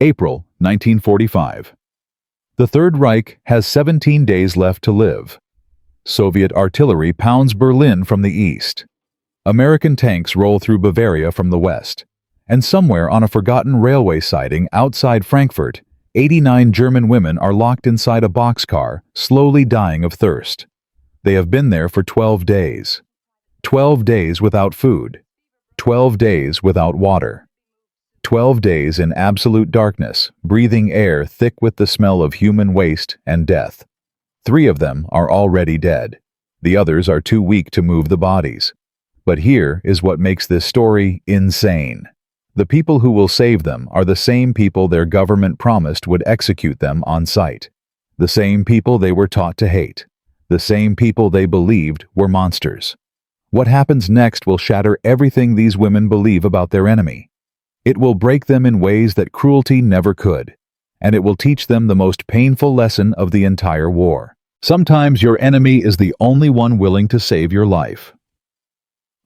April 1945. The Third Reich has 17 days left to live. Soviet artillery pounds Berlin from the east. American tanks roll through Bavaria from the west. And somewhere on a forgotten railway siding outside Frankfurt, 89 German women are locked inside a boxcar, slowly dying of thirst. They have been there for 12 days. 12 days without food. 12 days without water. 12 days in absolute darkness, breathing air thick with the smell of human waste and death. 3 of them are already dead. The others are too weak to move the bodies. But here is what makes this story insane. The people who will save them are the same people their government promised would execute them on sight. The same people they were taught to hate. The same people they believed were monsters. What happens next will shatter everything these women believe about their enemy. It will break them in ways that cruelty never could, and it will teach them the most painful lesson of the entire war. Sometimes your enemy is the only one willing to save your life.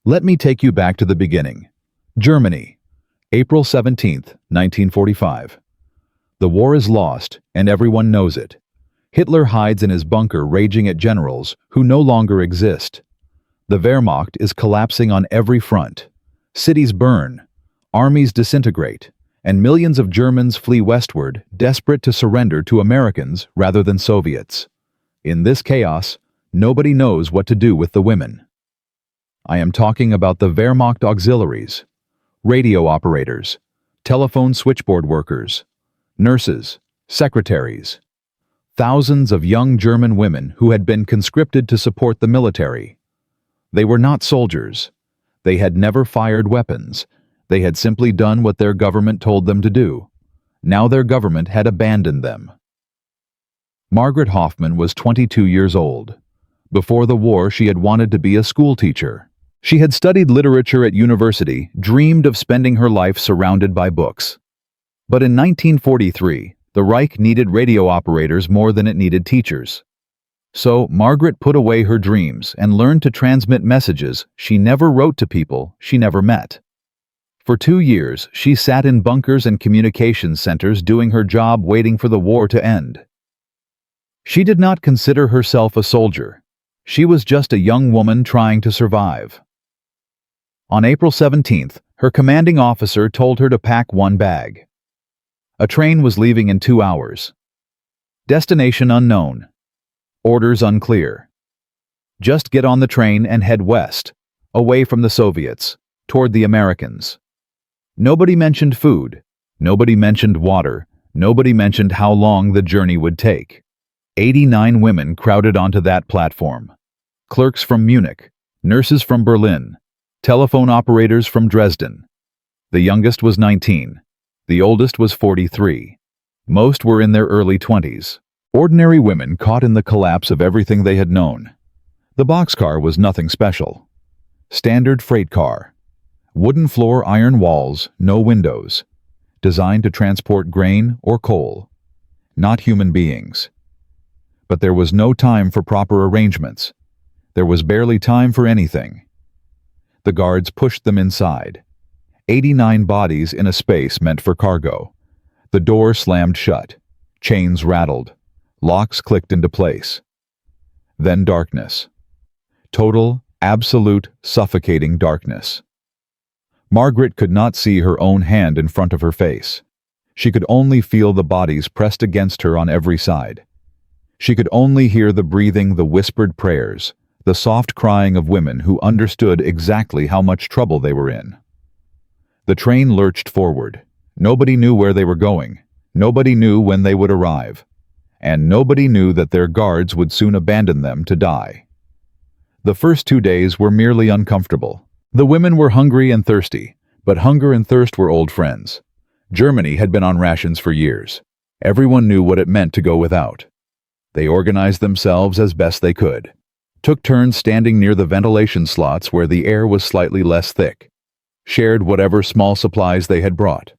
Let me take you back to the beginning. Germany, April 17, 1945. The war is lost, and everyone knows it. Hitler hides in his bunker raging at generals who no longer exist. The Wehrmacht is collapsing on every front. Cities burn, armies disintegrate, and millions of Germans flee westward, desperate to surrender to Americans rather than Soviets. In this chaos, nobody knows what to do with the women. I am talking about the Wehrmacht auxiliaries, radio operators, telephone switchboard workers, nurses, secretaries. Thousands of young German women who had been conscripted to support the military. They were not soldiers. They had never fired weapons. They had simply done what their government told them to do. Now their government had abandoned them. Margaret Hoffman was 22 years old. Before the war, she had wanted to be a school teacher. She had studied literature at university, dreamed of spending her life surrounded by books. But in 1943, the Reich needed radio operators more than it needed teachers. So Margaret put away her dreams and learned to transmit messages she never wrote to people she never met. For 2 years, she sat in bunkers and communications centers doing her job, waiting for the war to end. She did not consider herself a soldier. She was just a young woman trying to survive. On April 17th, her commanding officer told her to pack one bag. A train was leaving in 2 hours. Destination unknown. Orders unclear. Just get on the train and head west, away from the Soviets, toward the Americans. Nobody mentioned food. Nobody mentioned water. Nobody mentioned how long the journey would take. 89 women crowded onto that platform. Clerks from Munich, nurses from Berlin, telephone operators from Dresden. The youngest was 19. The oldest was 43. Most were in their early 20s. Ordinary women caught in the collapse of everything they had known. The boxcar was nothing special. Standard freight car. Wooden floor, iron walls, no windows. Designed to transport grain or coal. Not human beings. But there was no time for proper arrangements. There was barely time for anything. The guards pushed them inside. 89 bodies in a space meant for cargo. The door slammed shut. Chains rattled. Locks clicked into place. Then darkness. Total, absolute, suffocating darkness. Margaret could not see her own hand in front of her face. She could only feel the bodies pressed against her on every side. She could only hear the breathing, the whispered prayers, the soft crying of women who understood exactly how much trouble they were in. The train lurched forward. Nobody knew where they were going. Nobody knew when they would arrive. And nobody knew that their guards would soon abandon them to die. The first 2 days were merely uncomfortable. The women were hungry and thirsty, but hunger and thirst were old friends. Germany had been on rations for years. Everyone knew what it meant to go without. They organized themselves as best they could. Took turns standing near the ventilation slots where the air was slightly less thick. Shared whatever small supplies they had brought.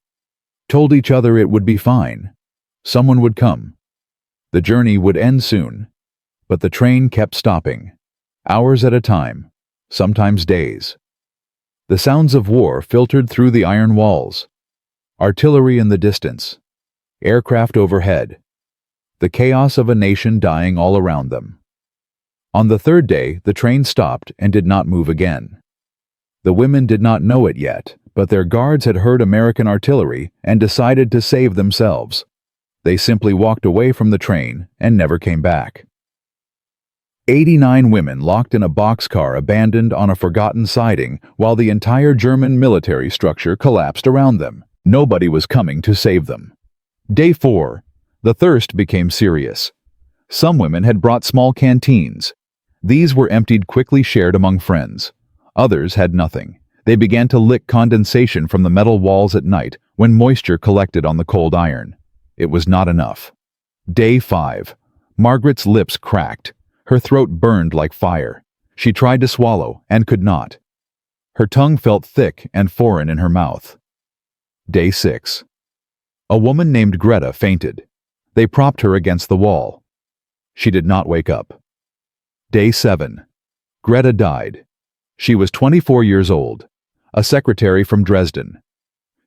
Told each other it would be fine. Someone would come. The journey would end soon. But the train kept stopping. Hours at a time. Sometimes days. The sounds of war filtered through the iron walls. Artillery in the distance. aircraft overhead, the chaos of a nation dying all around them. On the third day, the train stopped and did not move again. The women did not know it yet, but their guards had heard American artillery and decided to save themselves. They simply walked away from the train and never came back. 89 women locked in a boxcar abandoned on a forgotten siding while the entire German military structure collapsed around them. Nobody was coming to save them. Day 4. The thirst became serious. Some women had brought small canteens. These were emptied, quickly shared among friends. Others had nothing. They began to lick condensation from the metal walls at night when moisture collected on the cold iron. It was not enough. Day 5. Margaret's lips cracked. Her throat burned like fire. She tried to swallow and could not. Her tongue felt thick and foreign in her mouth. Day 6. A woman named Greta fainted. They propped her against the wall. She did not wake up. Day 7. Greta died. She was 24 years old, a secretary from Dresden.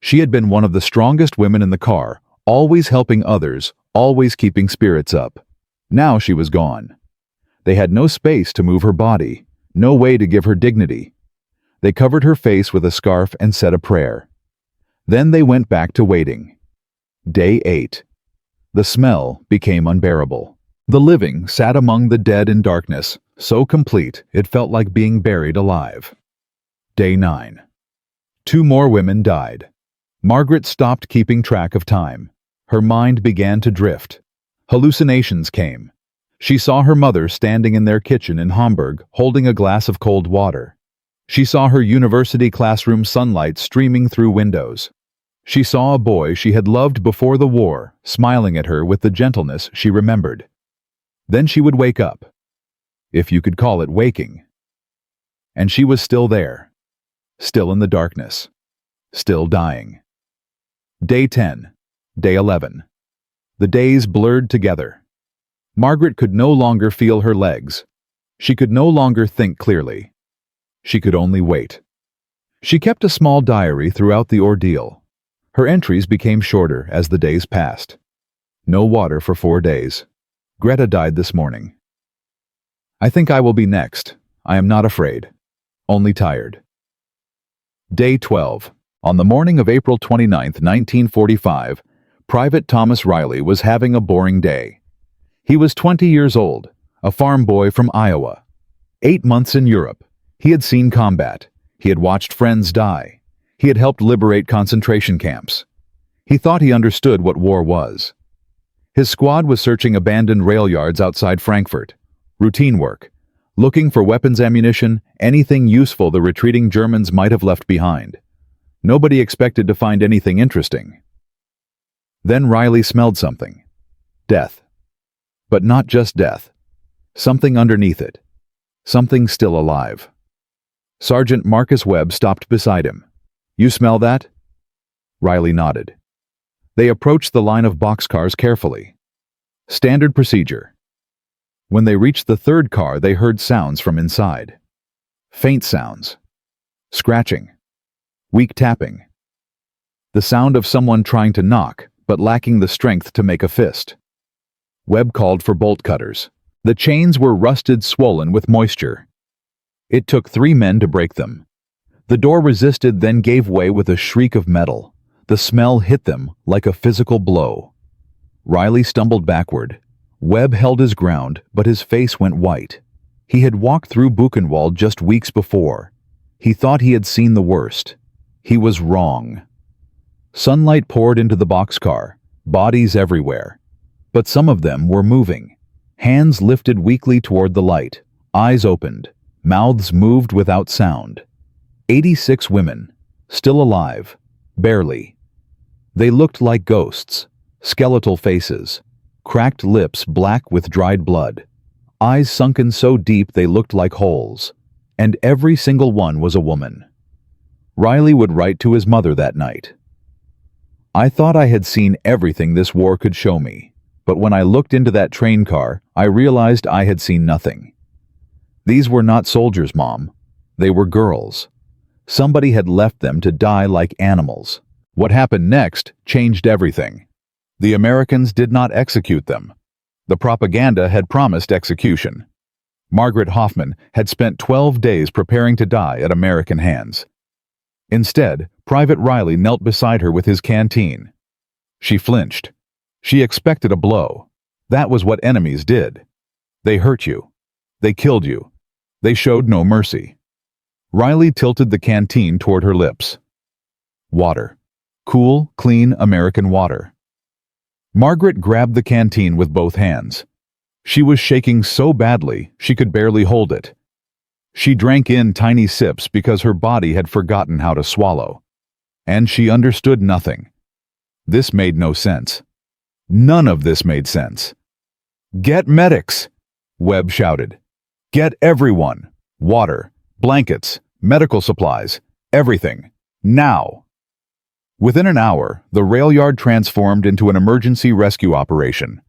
She had been one of the strongest women in the car, always helping others, always keeping spirits up. Now she was gone. They had no space to move her body, no way to give her dignity. They covered her face with a scarf and said a prayer. Then they went back to waiting. Day 8. The smell became unbearable. The living sat among the dead in darkness, so complete it felt like being buried alive. Day 9. 2 more women died. Margaret stopped keeping track of time. Her mind began to drift. Hallucinations came. She saw her mother standing in their kitchen in Hamburg, holding a glass of cold water. She saw her university classroom sunlight streaming through windows. She saw a boy she had loved before the war, smiling at her with the gentleness she remembered. Then she would wake up, if you could call it waking. And she was still there, still in the darkness, still dying. Day 10. Day 11. The days blurred together. Margaret could no longer feel her legs. She could no longer think clearly. She could only wait. She kept a small diary throughout the ordeal. Her entries became shorter as the days passed. No water for 4 days. Greta died this morning. I think I will be next. I am not afraid. Only tired. Day 12. On the morning of April 29, 1945, Private Thomas Riley was having a boring day. He was 20 years old, a farm boy from Iowa. 8 months in Europe. He had seen combat. He had watched friends die. He had helped liberate concentration camps. He thought he understood what war was. His squad was searching abandoned rail yards outside Frankfurt. Routine work. Looking for weapons, ammunition, anything useful the retreating Germans might have left behind. Nobody expected to find anything interesting. Then Riley smelled something. Death. But not just death. Something underneath it. Something still alive. Sergeant Marcus Webb stopped beside him. You smell that? Riley nodded. They approached the line of boxcars carefully. Standard procedure. When they reached the third car, they heard sounds from inside. Faint sounds. Scratching. Weak tapping. The sound of someone trying to knock, but lacking the strength to make a fist. Webb called for bolt cutters. The chains were rusted, swollen with moisture. It took 3 men to break them. The door resisted, then gave way with a shriek of metal. The smell hit them like a physical blow. Riley stumbled backward. Webb held his ground, but his face went white. He had walked through Buchenwald just weeks before. He thought he had seen the worst. He was wrong. Sunlight poured into the boxcar, bodies everywhere. But some of them were moving. Hands lifted weakly toward the light. Eyes opened. Mouths moved without sound. 86 women, still alive, barely. They looked like ghosts, skeletal faces, cracked lips black with dried blood, eyes sunken so deep they looked like holes, and every single one was a woman. Riley would write to his mother that night. I thought I had seen everything this war could show me, but when I looked into that train car, I realized I had seen nothing. These were not soldiers, Mom. They were girls. Somebody had left them to die like animals. What happened next changed everything. The Americans did not execute them. The propaganda had promised execution. Margaret Hoffman had spent 12 days preparing to die at American hands. Instead, Private Riley knelt beside her with his canteen. She flinched. She expected a blow. That was what enemies did. They hurt you. They killed you. They showed no mercy. Riley tilted the canteen toward her lips. Water. Cool, clean American water. Margaret grabbed the canteen with both hands. She was shaking so badly she could barely hold it. She drank in tiny sips because her body had forgotten how to swallow. And she understood nothing. This made no sense. None of this made sense. "Get medics!" Webb shouted. "Get everyone! Water, blankets, medical supplies, everything. Now!" Within an hour, the rail yard transformed into an emergency rescue operation.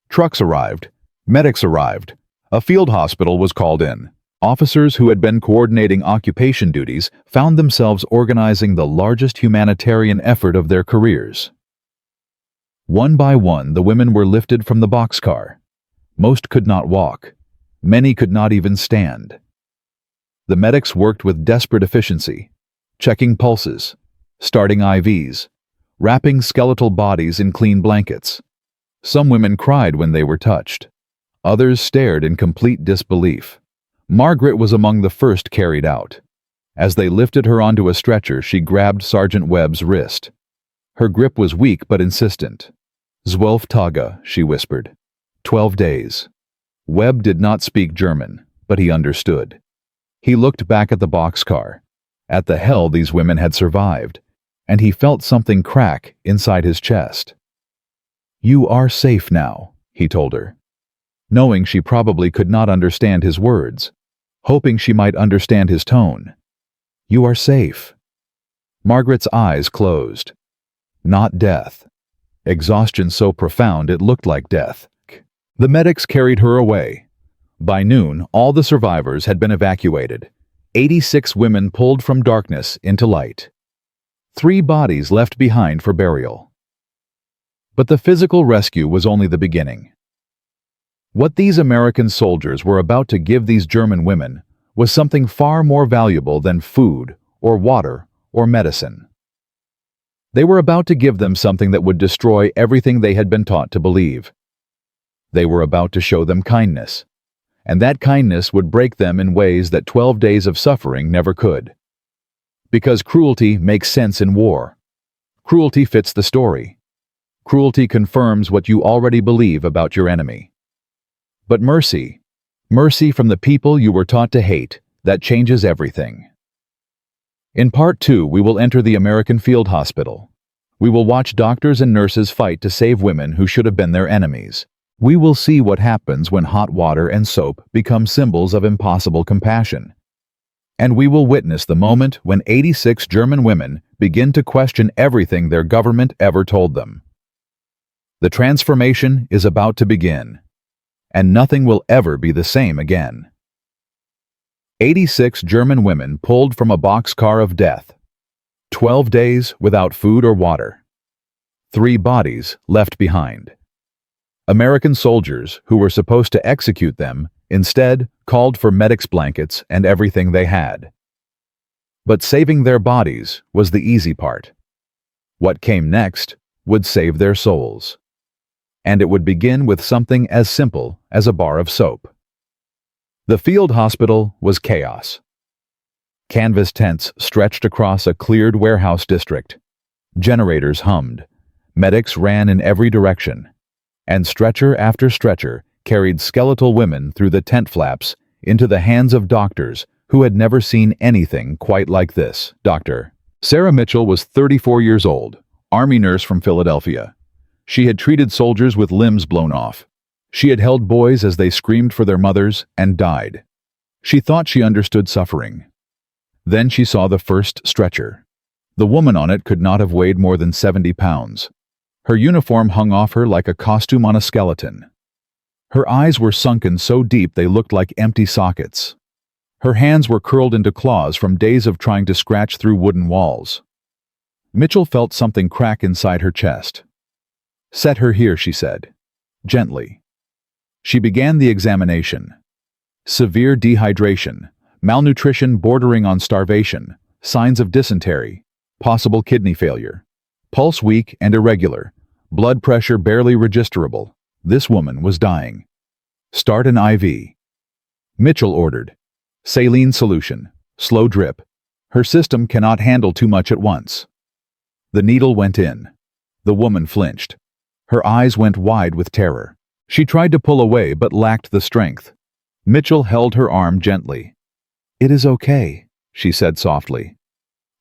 Trucks arrived. Medics arrived. A field hospital was called in. Officers who had been coordinating occupation duties found themselves organizing the largest humanitarian effort of their careers. One by one, the women were lifted from the boxcar. Most could not walk. Many could not even stand. The medics worked with desperate efficiency, checking pulses, starting IVs, wrapping skeletal bodies in clean blankets. Some women cried when they were touched. Others stared in complete disbelief. Margaret was among the first carried out. As they lifted her onto a stretcher, she grabbed Sergeant Webb's wrist. Her grip was weak but insistent. "12 Tage," she whispered. 12 days. Webb did not speak German, but he understood. He looked back at the boxcar, at the hell these women had survived, and he felt something crack inside his chest. "You are safe now," he told her, knowing she probably could not understand his words, hoping she might understand his tone. "You are safe." Margaret's eyes closed. Not death. Exhaustion so profound it looked like death. The medics carried her away. By noon, all the survivors had been evacuated. 86 women pulled from darkness into light. 3 bodies left behind for burial. But the physical rescue was only the beginning. What these American soldiers were about to give these German women was something far more valuable than food or water or medicine. They were about to give them something that would destroy everything they had been taught to believe. They were about to show them kindness, and that kindness would break them in ways that 12 days of suffering never could. Because cruelty makes sense in war. Cruelty fits the story. Cruelty confirms what you already believe about your enemy. But mercy, mercy from the people you were taught to hate, that changes everything. In Part 2, we will enter the American field hospital. We will watch doctors and nurses fight to save women who should have been their enemies. We will see what happens when hot water and soap become symbols of impossible compassion. And we will witness the moment when 86 German women begin to question everything their government ever told them. The transformation is about to begin, and nothing will ever be the same again. 86 German women pulled from a boxcar of death. 12 days without food or water. 3 bodies left behind. American soldiers who were supposed to execute them instead called for medics' blankets and everything they had. But saving their bodies was the easy part. What came next would save their souls. And it would begin with something as simple as a bar of soap. The field hospital was chaos. Canvas tents stretched across a cleared warehouse district. Generators hummed. Medics ran in every direction. And stretcher after stretcher carried skeletal women through the tent flaps into the hands of doctors who had never seen anything quite like this. Dr. Sarah Mitchell was 34 years old, Army nurse from Philadelphia. She had treated soldiers with limbs blown off. She had held boys as they screamed for their mothers and died. She thought she understood suffering. Then she saw the first stretcher. The woman on it could not have weighed more than 70 pounds. Her uniform hung off her like a costume on a skeleton. Her eyes were sunken so deep they looked like empty sockets. Her hands were curled into claws from days of trying to scratch through wooden walls. Mitchell felt something crack inside her chest. "Set her here," she said, gently. She began the examination. Severe dehydration, malnutrition bordering on starvation, signs of dysentery, possible kidney failure, pulse weak and irregular, blood pressure barely registerable. This woman was dying. "Start an IV." Mitchell ordered. "Saline solution. Slow drip. Her system cannot handle too much at once." The needle went in. The woman flinched. Her eyes went wide with terror. She tried to pull away but lacked the strength. Mitchell held her arm gently. "It is okay," she said softly.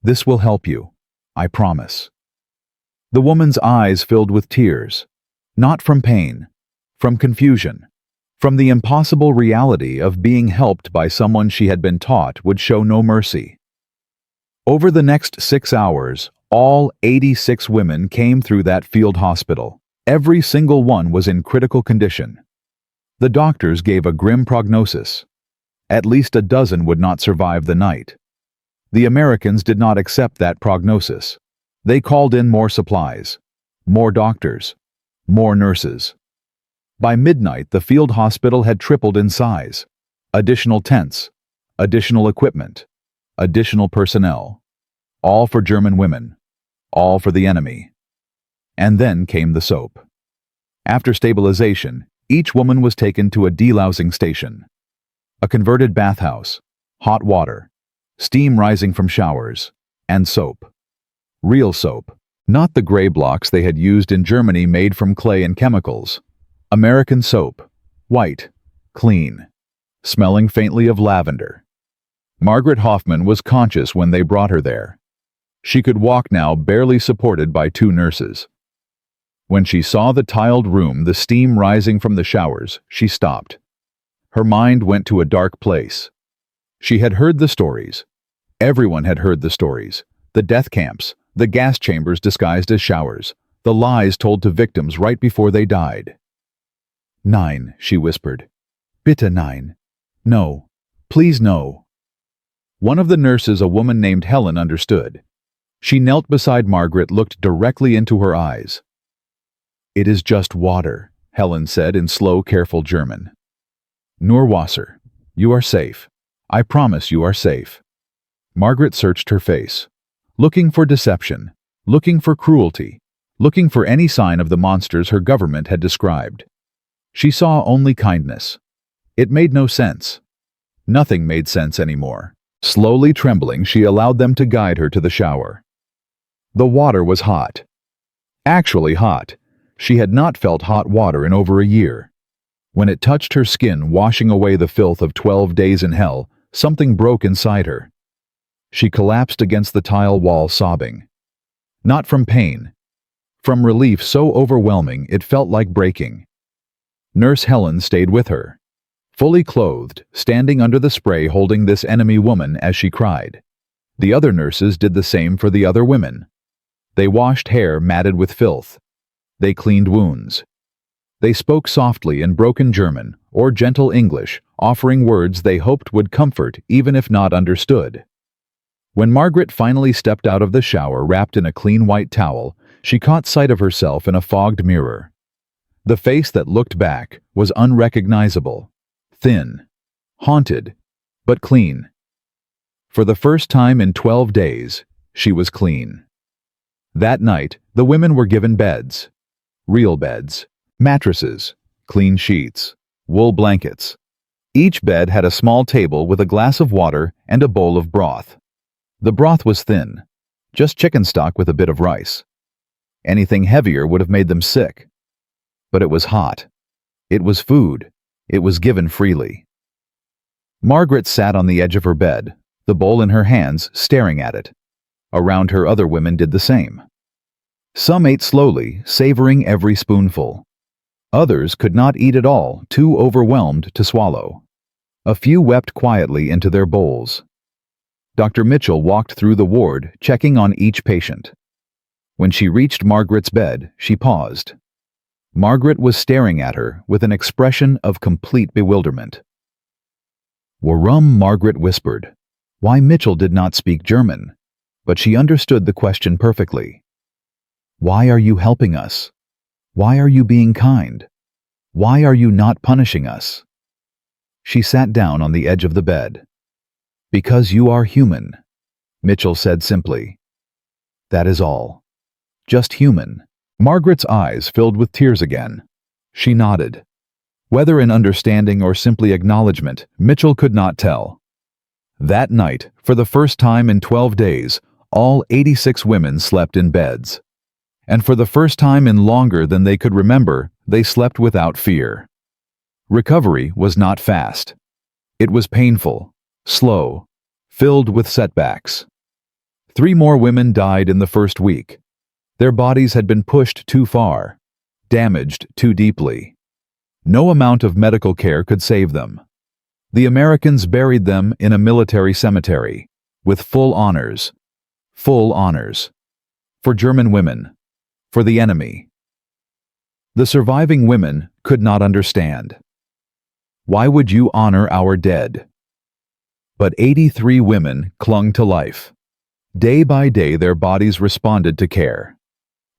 "This will help you. I promise." The woman's eyes filled with tears. Not from pain, from confusion, from the impossible reality of being helped by someone she had been taught would show no mercy. Over the next 6 hours, all 86 women came through that field hospital. Every single one was in critical condition. The doctors gave a grim prognosis. At least a dozen would not survive the night. The Americans did not accept that prognosis. They called in more supplies, more doctors, more nurses. By midnight, the field hospital had tripled in size. Additional tents, additional equipment, additional personnel. All for German women, all for the enemy. And then came the soap. After stabilization, each woman was taken to a delousing station. A converted bathhouse, hot water, steam rising from showers, and soap. Real soap, not the gray blocks they had used in Germany made from clay and chemicals. American soap, white, clean, smelling faintly of lavender. Margaret Hoffman was conscious when they brought her there. She could walk now, barely supported by 2 nurses. When she saw the tiled room, the steam rising from the showers, she stopped. Her mind went to a dark place. She had heard the stories. Everyone had heard the stories. The death camps, the gas chambers disguised as showers, the lies told to victims right before they died. "Nein," she whispered. "Bitte nein. No. Please no." One of the nurses, a woman named Helen, understood. She knelt beside Margaret, looked directly into her eyes. "It is just water," Helen said in slow, careful German. "Nur Wasser. You are safe. I promise you are safe." Margaret searched her face, looking for deception, looking for cruelty, looking for any sign of the monsters her government had described. She saw only kindness. It made no sense. Nothing made sense anymore. Slowly trembling, she allowed them to guide her to the shower. The water was hot. Actually hot. She had not felt hot water in over a year. When it touched her skin, washing away the filth of 12 days in hell, something broke inside her. She collapsed against the tile wall, sobbing. Not from pain. From relief so overwhelming it felt like breaking. Nurse Helen stayed with her. Fully clothed, standing under the spray holding this enemy woman as she cried. The other nurses did the same for the other women. They washed hair matted with filth. They cleaned wounds. They spoke softly in broken German or gentle English, offering words they hoped would comfort even if not understood. When Margaret finally stepped out of the shower wrapped in a clean white towel, she caught sight of herself in a fogged mirror. The face that looked back was unrecognizable, thin, haunted, but clean. For the first time in 12 days, she was clean. That night, the women were given beds. Real beds. Mattresses, clean sheets, wool blankets. Each bed had a small table with a glass of water and a bowl of broth. The broth was thin, just chicken stock with a bit of rice. Anything heavier would have made them sick. But it was hot. It was food. It was given freely. Margaret sat on the edge of her bed, the bowl in her hands, staring at it. Around her, other women did the same. Some ate slowly, savoring every spoonful. Others could not eat at all, too overwhelmed to swallow. A few wept quietly into their bowls. Dr. Mitchell walked through the ward, checking on each patient. When she reached Margaret's bed, she paused. Margaret was staring at her with an expression of complete bewilderment. "Warum?" Margaret whispered. Why Mitchell did not speak German, but she understood the question perfectly. "Why are you helping us?" Why are you being kind? Why are you not punishing us?" She sat down on the edge of the bed. "Because you are human," Mitchell said simply. "That is all. Just human." Margaret's eyes filled with tears again. She nodded. Whether in understanding or simply acknowledgement, Mitchell could not tell. That night, for the first time in 12 days, all 86 women slept in beds. And for the first time in longer than they could remember, they slept without fear. Recovery was not fast. It was painful, slow, filled with setbacks. 3 more women died in the first week. Their bodies had been pushed too far, damaged too deeply. No amount of medical care could save them. The Americans buried them in a military cemetery, with full honors. Full honors. For German women. For the enemy. The surviving women could not understand. Why would you honor our dead? But 83 women clung to life. Day by day their bodies responded to care.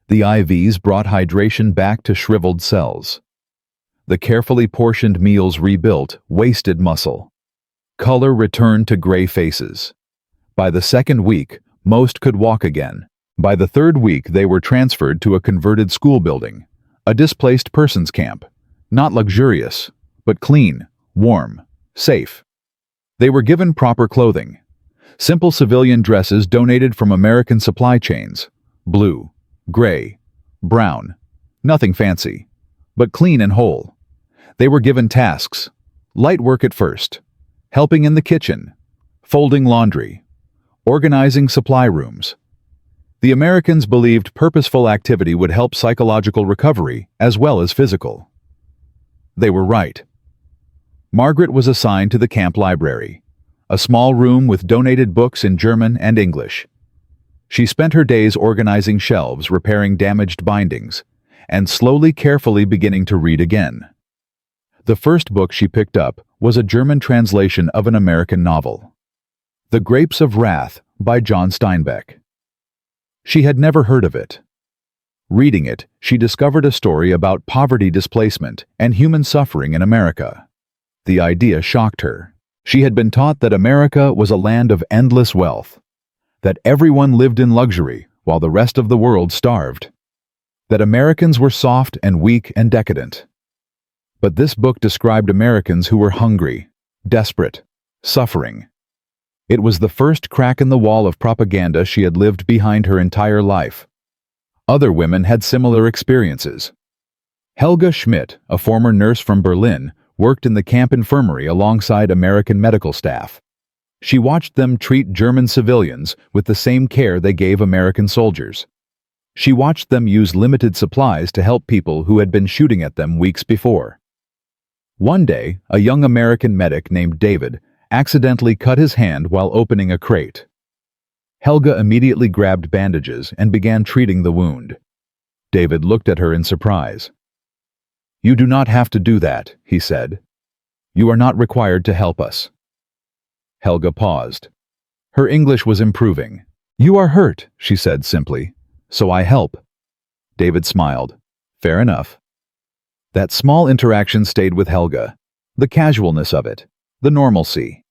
The IVs brought hydration back to shriveled cells. The carefully portioned meals rebuilt wasted muscle. Color returned to gray faces. By the second week, most could walk again. By the third week, they were transferred to a converted school building, a displaced persons camp. Not luxurious, but clean, warm, safe. They were given proper clothing. Simple civilian dresses donated from American supply chains. Blue, gray, brown. Nothing fancy, but clean and whole. They were given tasks. Light work at first. Helping in the kitchen. Folding laundry. Organizing supply rooms. The Americans believed purposeful activity would help psychological recovery as well as physical. They were right. Margaret was assigned to the camp library, a small room with donated books in German and English. She spent her days organizing shelves, repairing damaged bindings, and slowly, carefully beginning to read again. The first book she picked up was a German translation of an American novel, The Grapes of Wrath by John Steinbeck. She had never heard of it. Reading it, she discovered a story about poverty displacement and human suffering in America. The idea shocked her. She had been taught that America was a land of endless wealth, that everyone lived in luxury while the rest of the world starved, that Americans were soft and weak and decadent. But this book described Americans who were hungry, desperate, suffering. It was the first crack in the wall of propaganda she had lived behind her entire life. Other women had similar experiences. Helga Schmidt, a former nurse from Berlin, worked in the camp infirmary alongside American medical staff. She watched them treat German civilians with the same care they gave American soldiers. She watched them use limited supplies to help people who had been shooting at them weeks before. One day, a young American medic named David accidentally cut his hand while opening a crate. Helga immediately grabbed bandages and began treating the wound. David looked at her in surprise. "You do not have to do that," he said. "You are not required to help us." Helga paused. Her English was improving. "You are hurt," she said simply, "so I help." David smiled. "Fair enough." That small interaction stayed with Helga, the casualness of it, the normalcy.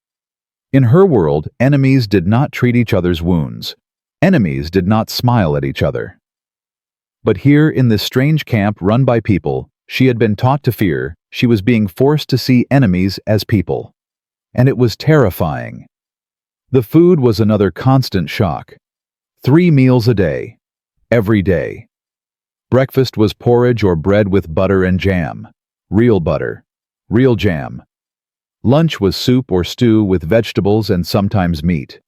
In her world, enemies did not treat each other's wounds. Enemies did not smile at each other. But here, in this strange camp run by people she had been taught to fear, she was being forced to see enemies as people. And it was terrifying. The food was another constant shock. 3 meals a day, every day. Breakfast was porridge or bread with butter and jam. Real butter, real jam. Lunch was soup or stew with vegetables and sometimes meat.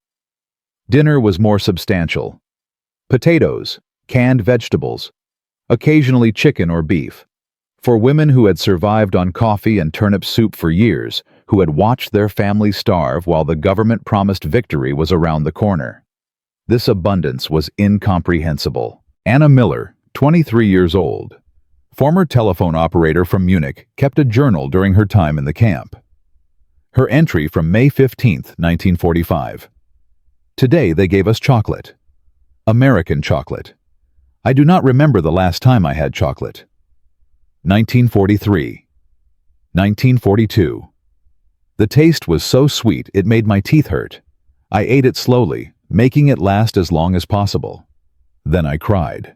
Dinner was more substantial. Potatoes, canned vegetables, occasionally chicken or beef. For women who had survived on coffee and turnip soup for years, who had watched their families starve while the government promised victory was around the corner. This abundance was incomprehensible. Anna Miller, 23 years old, former telephone operator from Munich, kept a journal during her time in the camp. Her entry from May 15, 1945. "Today they gave us chocolate. American chocolate. I do not remember the last time I had chocolate. 1943. 1942. The taste was so sweet it made my teeth hurt. I ate it slowly, making it last as long as possible. Then I cried.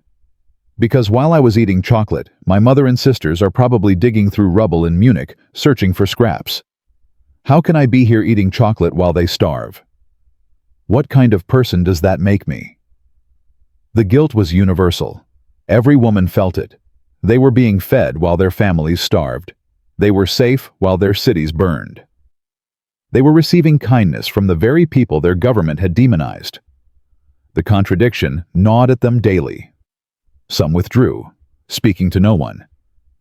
Because while I was eating chocolate, my mother and sisters are probably digging through rubble in Munich, searching for scraps. How can I be here eating chocolate while they starve? What kind of person does that make me? The guilt was universal. Every woman felt it. They were being fed while their families starved. They were safe while their cities burned. They were receiving kindness from the very people their government had demonized. The contradiction gnawed at them daily. Some withdrew, speaking to no one,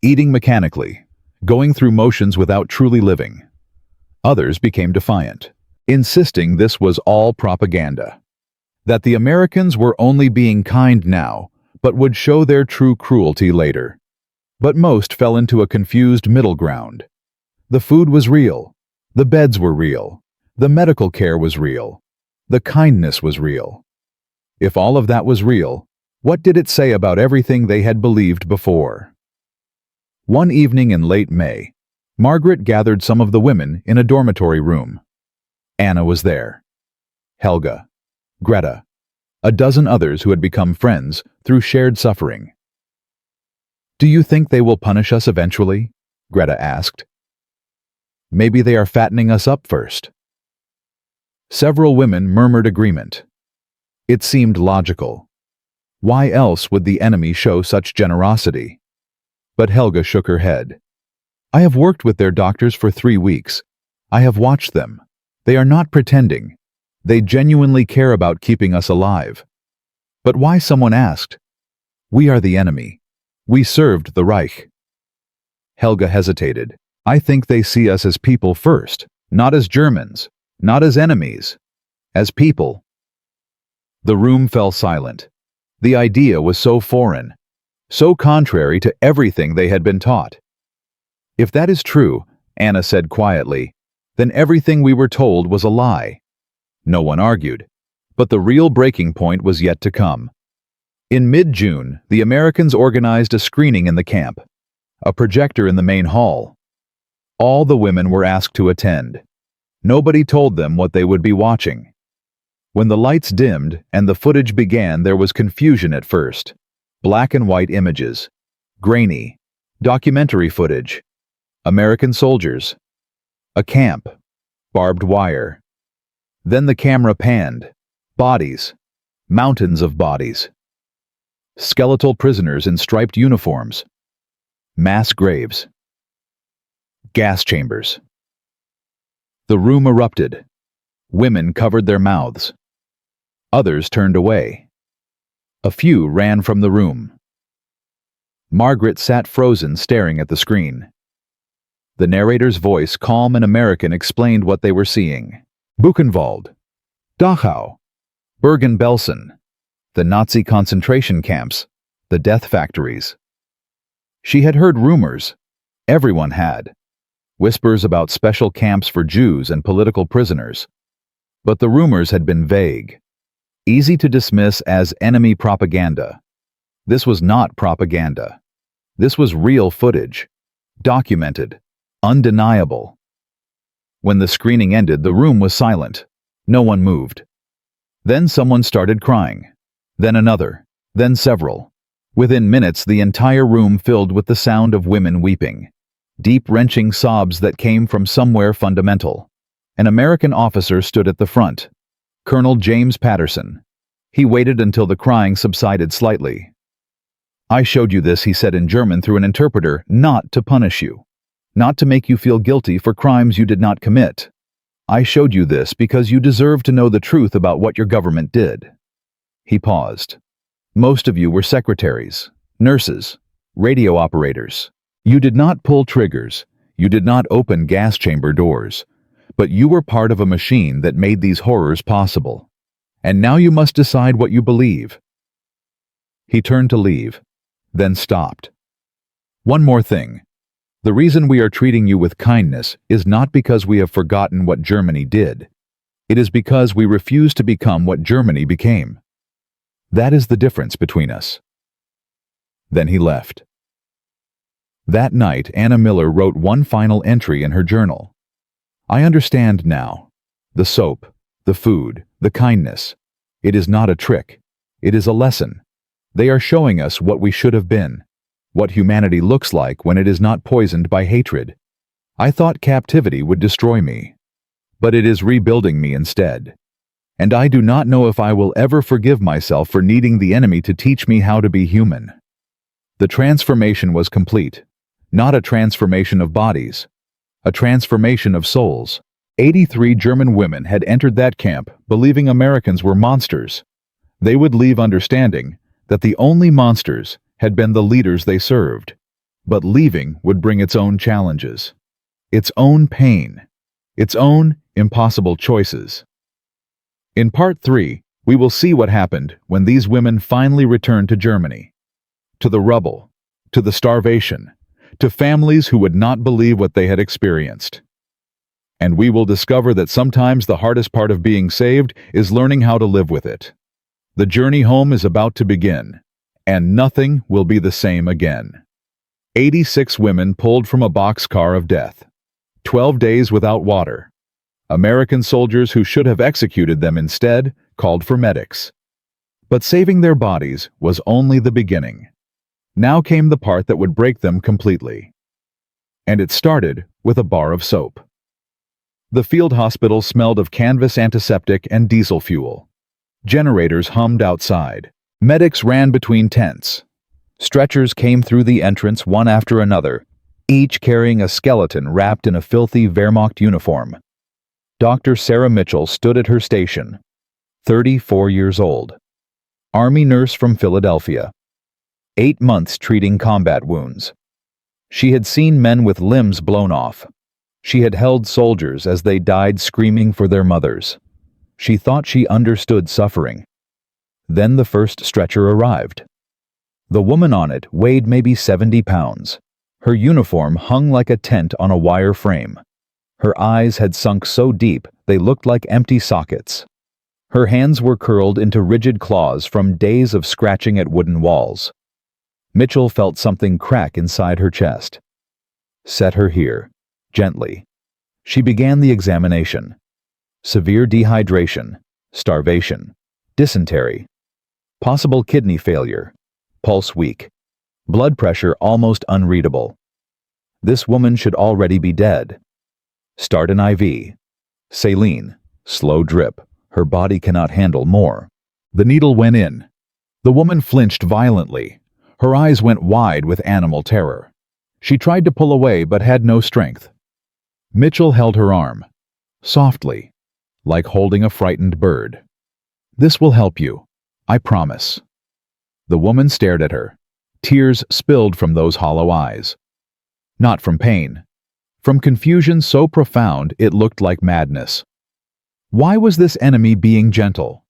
eating mechanically, going through motions without truly living. Others became defiant, insisting this was all propaganda. That the Americans were only being kind now, but would show their true cruelty later. But most fell into a confused middle ground. The food was real. The beds were real. The medical care was real. The kindness was real. If all of that was real, what did it say about everything they had believed before? One evening in late May, Margaret gathered some of the women in a dormitory room. Anna was there. Helga, Greta, a dozen others who had become friends through shared suffering. "Do you think they will punish us eventually?" Greta asked. "Maybe they are fattening us up first." Several women murmured agreement. It seemed logical. Why else would the enemy show such generosity? But Helga shook her head. "I have worked with their doctors for 3 weeks. I have watched them. They are not pretending. They genuinely care about keeping us alive." But why, someone asked. "We are the enemy. We served the Reich." Helga hesitated. "I think they see us as people first, not as Germans, not as enemies, as people." The room fell silent. The idea was so foreign, so contrary to everything they had been taught. "If that is true," Anna said quietly, "then everything we were told was a lie." No one argued, but the real breaking point was yet to come. In mid-June, the Americans organized a screening in the camp, a projector in the main hall. All the women were asked to attend. Nobody told them what they would be watching. When the lights dimmed and the footage began, there was confusion at first. Black and white images, grainy, documentary footage, American soldiers, a camp, barbed wire. Then the camera panned. Bodies, mountains of bodies. Skeletal prisoners in striped uniforms. Mass graves. Gas chambers. The room erupted. Women covered their mouths. Others turned away. A few ran from the room. Margaret sat frozen, staring at the screen. The narrator's voice, calm and American, explained what they were seeing. Buchenwald, Dachau, Bergen-Belsen, the Nazi concentration camps, the death factories. She had heard rumors. Everyone had. Whispers about special camps for Jews and political prisoners. But the rumors had been vague, easy to dismiss as enemy propaganda. This was not propaganda. This was real footage, documented, undeniable. When the screening ended, the room was silent. No one moved. Then someone started crying. Then another. Then several. Within minutes, the entire room filled with the sound of women weeping. Deep, wrenching sobs that came from somewhere fundamental. An American officer stood at the front. Colonel James Patterson. He waited until the crying subsided slightly. "I showed you this," he said in German through an interpreter, "not to punish you. Not to make you feel guilty for crimes you did not commit. I showed you this because you deserve to know the truth about what your government did." He paused. "Most of you were secretaries, nurses, radio operators. You did not pull triggers. You did not open gas chamber doors. But you were part of a machine that made these horrors possible. And now you must decide what you believe." He turned to leave, then stopped. "One more thing. The reason we are treating you with kindness is not because we have forgotten what Germany did. It is because we refuse to become what Germany became. That is the difference between us." Then he left. That night, Anna Miller wrote one final entry in her journal. I understand now. The soap, the food, the kindness. It is not a trick. It is a lesson. They are showing us what we should have been, what humanity looks like when it is not poisoned by hatred. I thought captivity would destroy me, but it is rebuilding me instead. And I do not know if I will ever forgive myself for needing the enemy to teach me how to be human. The transformation was complete, not a transformation of bodies, a transformation of souls. 83 German women had entered that camp believing Americans were monsters. They would leave understanding that the only monsters had been the leaders they served. But leaving would bring its own challenges, its own pain, its own impossible choices. In Part 3, we will see what happened when these women finally returned to Germany. To the rubble, to the starvation, to families who would not believe what they had experienced. And we will discover that sometimes the hardest part of being saved is learning how to live with it. The journey home is about to begin, and nothing will be the same again. 86 women pulled from a boxcar of death. 12 days without water. American soldiers who should have executed them instead called for medics. But saving their bodies was only the beginning. Now came the part that would break them completely. And it started with a bar of soap. The field hospital smelled of canvas antiseptic and diesel fuel. Generators hummed outside. Medics ran between tents. Stretchers came through the entrance one after another, each carrying a skeleton wrapped in a filthy Wehrmacht uniform. Dr. Sarah Mitchell stood at her station, 34 years old. Army nurse from Philadelphia. 8 months treating combat wounds. She had seen men with limbs blown off. She had held soldiers as they died screaming for their mothers. She thought she understood suffering. Then the first stretcher arrived. The woman on it weighed maybe 70 pounds. Her uniform hung like a tent on a wire frame. Her eyes had sunk so deep they looked like empty sockets. Her hands were curled into rigid claws from days of scratching at wooden walls. Mitchell felt something crack inside her chest. Set her here. Gently. She began the examination. Severe dehydration, starvation, dysentery, possible kidney failure, pulse weak, blood pressure almost unreadable. This woman should already be dead. Start an IV. Saline, slow drip. Her body cannot handle more. The needle went in. The woman flinched violently. Her eyes went wide with animal terror. She tried to pull away but had no strength. Mitchell held her arm, softly, like holding a frightened bird. This will help you, I promise. The woman stared at her. Tears spilled from those hollow eyes. Not from pain, from confusion so profound it looked like madness. Why was this enemy being gentle?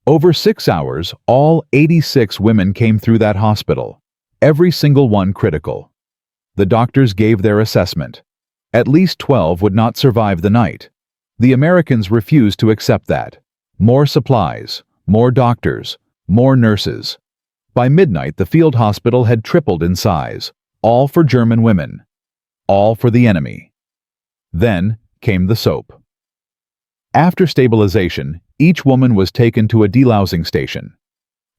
Over 6 hours, all 86 women came through that hospital, every single one critical. The doctors gave their assessment. At least 12 would not survive the night. The Americans refused to accept that. More supplies, more doctors, more nurses. By midnight, the field hospital had tripled in size, all for German women, all for the enemy. Then came the soap. After stabilization, each woman was taken to a delousing station,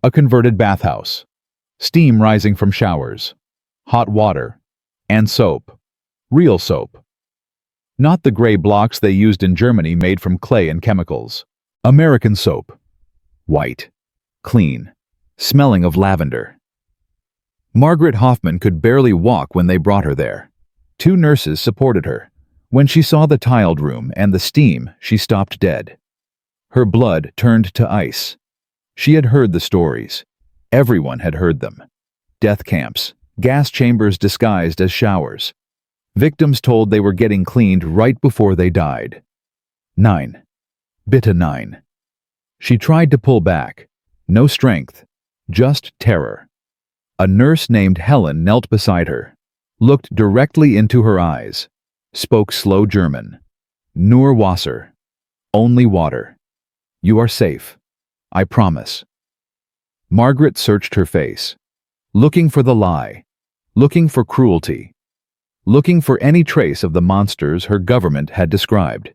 a converted bathhouse, steam rising from showers, hot water, and soap, real soap. Not the gray blocks they used in Germany made from clay and chemicals. American soap. White. Clean. Smelling of lavender. Margaret Hoffman could barely walk when they brought her there. 2 nurses supported her. When she saw the tiled room and the steam, she stopped dead. Her blood turned to ice. She had heard the stories. Everyone had heard them. Death camps, gas chambers disguised as showers. Victims told they were getting cleaned right before they died. 9. Bitte 9. She tried to pull back. No strength, just terror. A nurse named Helen knelt beside her, looked directly into her eyes, spoke slow German. Nur Wasser. Only water. You are safe. I promise. Margaret searched her face, looking for the lie, looking for cruelty, looking for any trace of the monsters her government had described.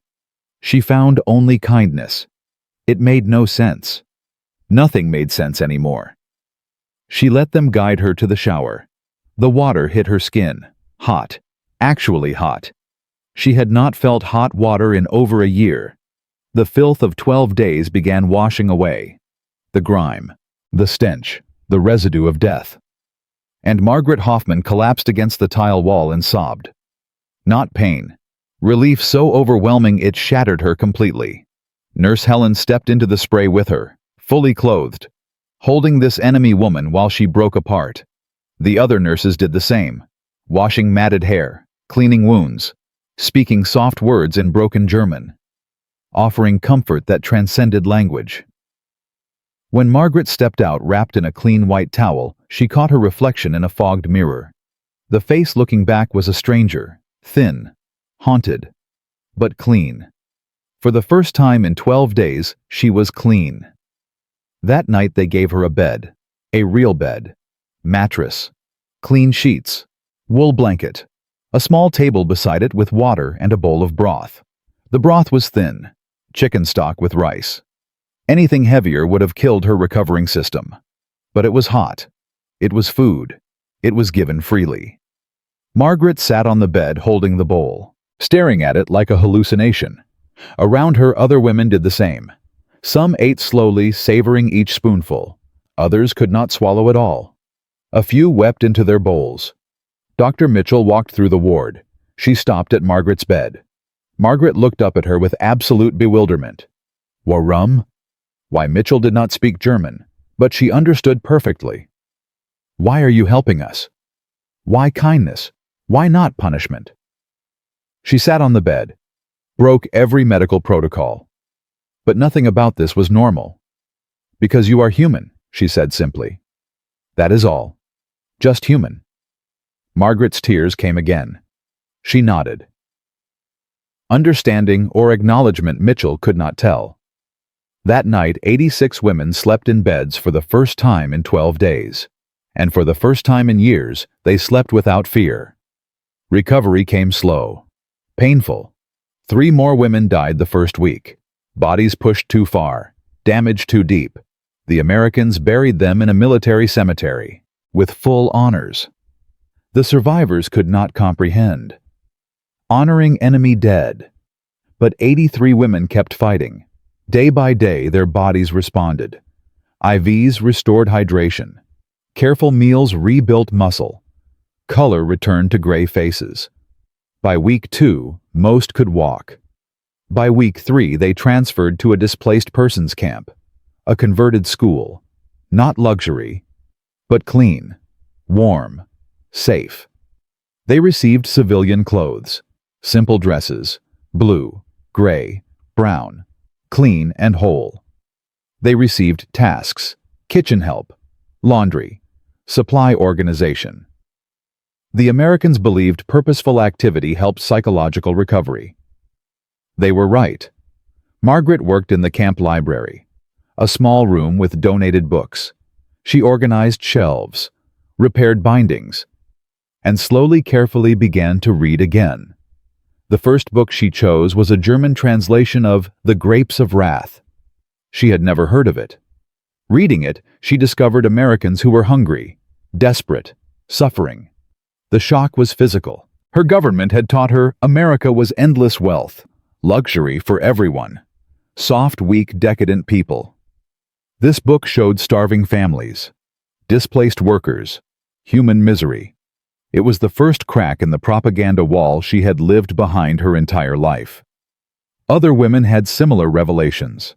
She found only kindness. It made no sense. Nothing made sense anymore. She let them guide her to the shower. The water hit her skin, hot, actually hot. She had not felt hot water in over a year. The filth of 12 days began washing away. The grime, the stench, the residue of death. And Margaret Hoffman collapsed against the tile wall and sobbed. Not pain. Relief so overwhelming it shattered her completely. Nurse Helen stepped into the spray with her, fully clothed, holding this enemy woman while she broke apart. The other nurses did the same, washing matted hair, cleaning wounds, speaking soft words in broken German, offering comfort that transcended language. When Margaret stepped out wrapped in a clean white towel, she caught her reflection in a fogged mirror. The face looking back was a stranger, thin, haunted, but clean. For the first time in 12 days, she was clean. That night they gave her a bed, a real bed, mattress, clean sheets, wool blanket, a small table beside it with water and a bowl of broth. The broth was thin, chicken stock with rice. Anything heavier would have killed her recovering system. But it was hot. It was food. It was given freely. Margaret sat on the bed holding the bowl, staring at it like a hallucination. Around her, other women did the same. Some ate slowly, savoring each spoonful. Others could not swallow at all. A few wept into their bowls. Dr. Mitchell walked through the ward. She stopped at Margaret's bed. Margaret looked up at her with absolute bewilderment. Warum? Why, Mitchell did not speak German, but she understood perfectly. Why are you helping us? Why kindness? Why not punishment? She sat on the bed, broke every medical protocol. But nothing about this was normal. Because you are human, she said simply. That is all. Just human. Margaret's tears came again. She nodded. Understanding or acknowledgement Mitchell could not tell. That night, 86 women slept in beds for the first time in 12 days. And for the first time in years, they slept without fear. Recovery came slow. Painful. 3 more women died the first week. Bodies pushed too far. Damage too deep. The Americans buried them in a military cemetery, with full honors. The survivors could not comprehend. Honoring enemy dead. But 83 women kept fighting. Day by day, their bodies responded. IVs restored hydration. Careful meals rebuilt muscle. Color returned to gray faces. By week 2, most could walk. By week 3, they transferred to a displaced persons camp, a converted school. Not luxury, but clean, warm, safe. They received civilian clothes, simple dresses, blue, gray, brown, clean and whole. They received tasks, kitchen help, laundry, supply organization. The Americans believed purposeful activity helped psychological recovery. They were right. Margaret worked in the camp library, a small room with donated books. She organized shelves, repaired bindings, and slowly, carefully began to read again. The first book she chose was a German translation of The Grapes of Wrath. She had never heard of it. Reading it, she discovered Americans who were hungry, desperate, suffering. The shock was physical. Her government had taught her America was endless wealth, luxury for everyone, soft, weak, decadent people. This book showed starving families, displaced workers, human misery. It was the first crack in the propaganda wall she had lived behind her entire life. Other women had similar revelations.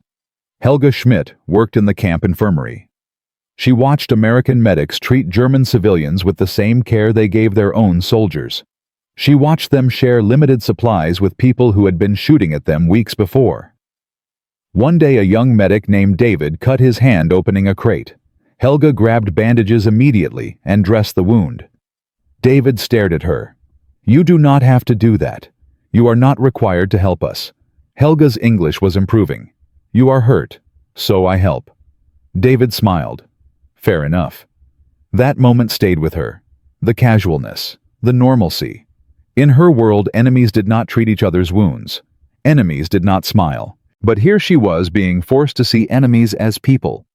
Helga Schmidt worked in the camp infirmary. She watched American medics treat German civilians with the same care they gave their own soldiers. She watched them share limited supplies with people who had been shooting at them weeks before. One day, a young medic named David cut his hand opening a crate. Helga grabbed bandages immediately and dressed the wound. David stared at her. "You do not have to do that. You are not required to help us." Helga's English was improving. "You are hurt, so I help." David smiled. Fair enough. That moment stayed with her. The casualness, the normalcy. In her world, enemies did not treat each other's wounds. Enemies did not smile. But here she was being forced to see enemies as people.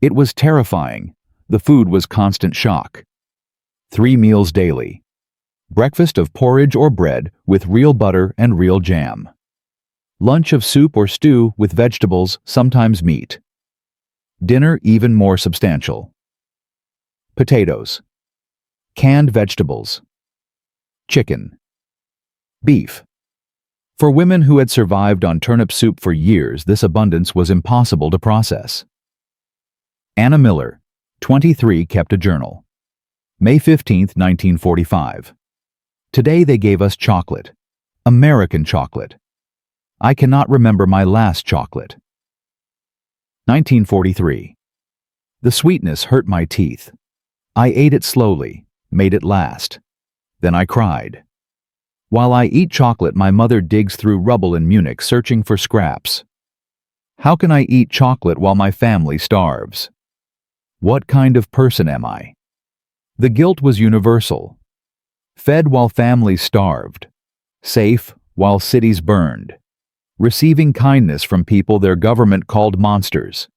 It was terrifying. The food was constant shock. 3 meals daily. Breakfast of porridge or bread with real butter and real jam. Lunch of soup or stew with vegetables, sometimes meat. Dinner even more substantial. Potatoes. Canned vegetables. Chicken. Beef. For women who had survived on turnip soup for years, this abundance was impossible to process. Anna Miller, 23, kept a journal. May 15, 1945. Today they gave us chocolate. American chocolate. I cannot remember my last chocolate. 1943. The sweetness hurt my teeth. I ate it slowly, made it last. Then I cried. While I eat chocolate, my mother digs through rubble in Munich searching for scraps. How can I eat chocolate while my family starves? What kind of person am I? The guilt was universal. Fed while families starved. Safe while cities burned. Receiving kindness from people their government called monsters.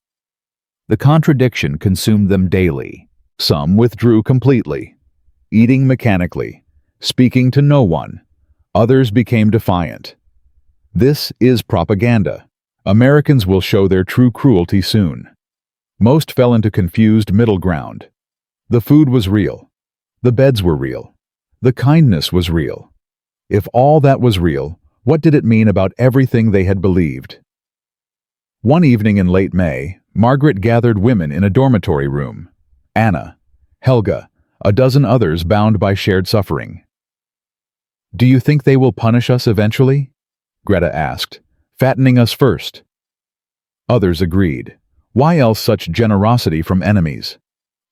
The contradiction consumed them daily. Some withdrew completely, eating mechanically, speaking to no one. Others became defiant. This is propaganda. Americans will show their true cruelty soon. Most fell into confused middle ground. The food was real. The beds were real. The kindness was real. If all that was real, what did it mean about everything they had believed? One evening in late May, Margaret gathered women in a dormitory room. Anna, Helga, a dozen others bound by shared suffering. Do you think they will punish us eventually? Greta asked, fattening us first. Others agreed. Why else such generosity from enemies?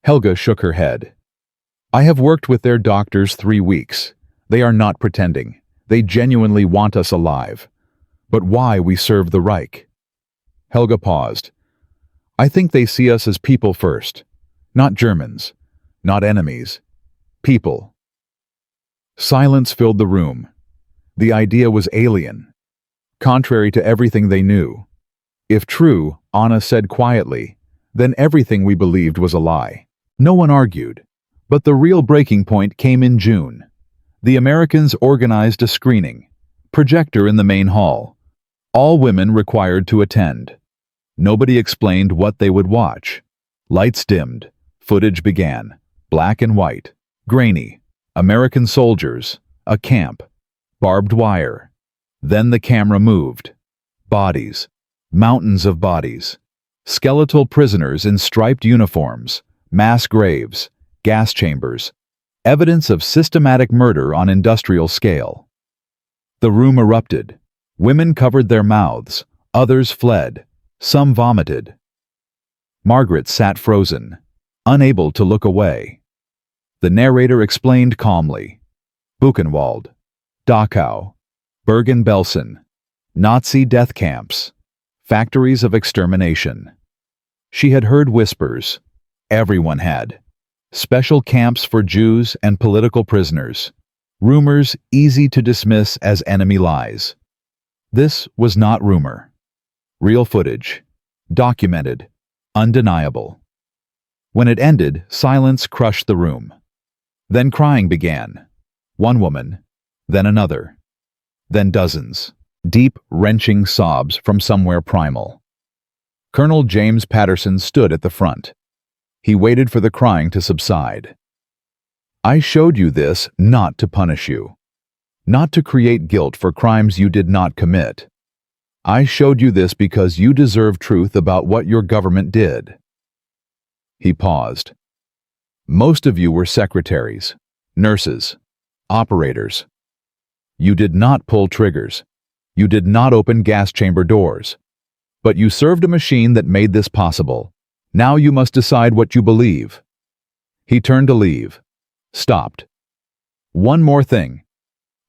Helga shook her head. I have worked with their doctors 3 weeks. They are not pretending. They genuinely want us alive. But why we serve the Reich? Helga paused. I think they see us as people first. Not Germans. Not enemies. People. Silence filled the room. The idea was alien. Contrary to everything they knew. If true, Anna said quietly, then everything we believed was a lie. No one argued. But the real breaking point came in June. The Americans organized a screening. Projector in the main hall. All women required to attend. Nobody explained what they would watch. Lights dimmed. Footage began. Black and white. Grainy. American soldiers. A camp. Barbed wire. Then the camera moved. Bodies. Mountains of bodies. Skeletal prisoners in striped uniforms. Mass graves. Gas chambers. Evidence of systematic murder on industrial scale. The room erupted. Women covered their mouths. Others fled. Some vomited. Margaret sat frozen, unable to look away. The narrator explained calmly. Buchenwald, Dachau, Bergen-Belsen, Nazi death camps, factories of extermination. She had heard whispers. Everyone had. Special camps for Jews and political prisoners. Rumors easy to dismiss as enemy lies. This was not rumor. Real footage. Documented. Undeniable. When it ended, silence crushed the room. Then crying began. One woman, then another, then dozens. Deep, wrenching sobs from somewhere primal. Colonel James Patterson stood at the front. He waited for the crying to subside. I showed you this not to punish you, not to create guilt for crimes you did not commit. I showed you this because you deserve truth about what your government did. He paused. Most of you were secretaries, nurses, operators. You did not pull triggers. You did not open gas chamber doors. But you served a machine that made this possible. Now you must decide what you believe. He turned to leave. Stopped. One more thing.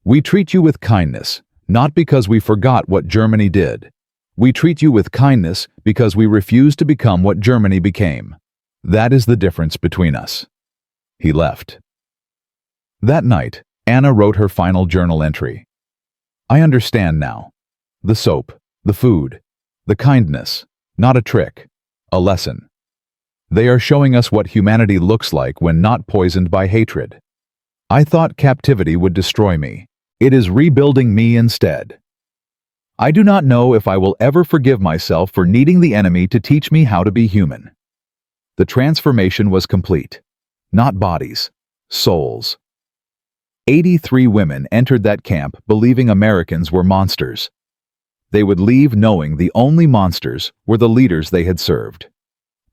We treat you with kindness, not because we forgot what Germany did. We treat you with kindness because we refuse to become what Germany became. That is the difference between us. He left. That night, Anna wrote her final journal entry. I understand now. The soap, the food, the kindness, not a trick, a lesson. They are showing us what humanity looks like when not poisoned by hatred. I thought captivity would destroy me. It is rebuilding me instead. I do not know if I will ever forgive myself for needing the enemy to teach me how to be human. The transformation was complete. Not bodies, souls. 83 women entered that camp believing Americans were monsters. They would leave knowing the only monsters were the leaders they had served.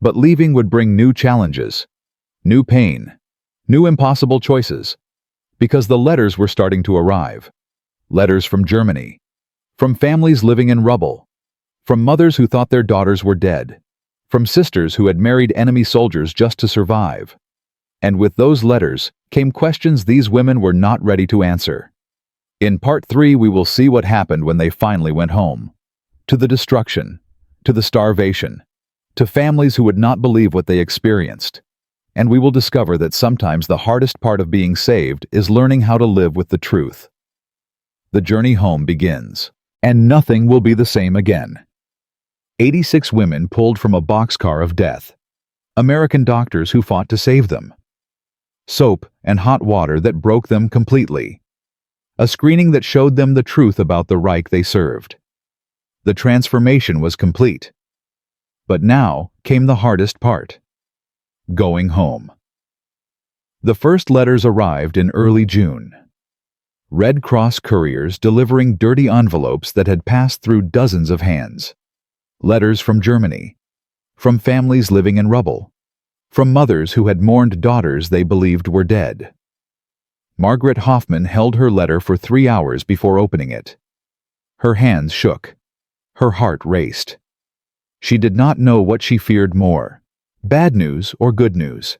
But leaving would bring new challenges, new pain, new impossible choices, because the letters were starting to arrive. Letters from Germany, from families living in rubble, from mothers who thought their daughters were dead, from sisters who had married enemy soldiers just to survive. And with those letters came questions these women were not ready to answer. In part 3, we will see what happened when they finally went home. To the destruction, to the starvation, to families who would not believe what they experienced. And we will discover that sometimes the hardest part of being saved is learning how to live with the truth. The journey home begins, and nothing will be the same again. 86 women pulled from a boxcar of death. American doctors who fought to save them. Soap and hot water that broke them completely. A screening that showed them the truth about the Reich they served. The transformation was complete. But now came the hardest part. Going home. The first letters arrived in early June. Red Cross couriers delivering dirty envelopes that had passed through dozens of hands. Letters from Germany. From families living in rubble. From mothers who had mourned daughters they believed were dead. Margaret Hoffman held her letter for 3 hours before opening it. Her hands shook. Her heart raced. She did not know what she feared more, bad news or good news.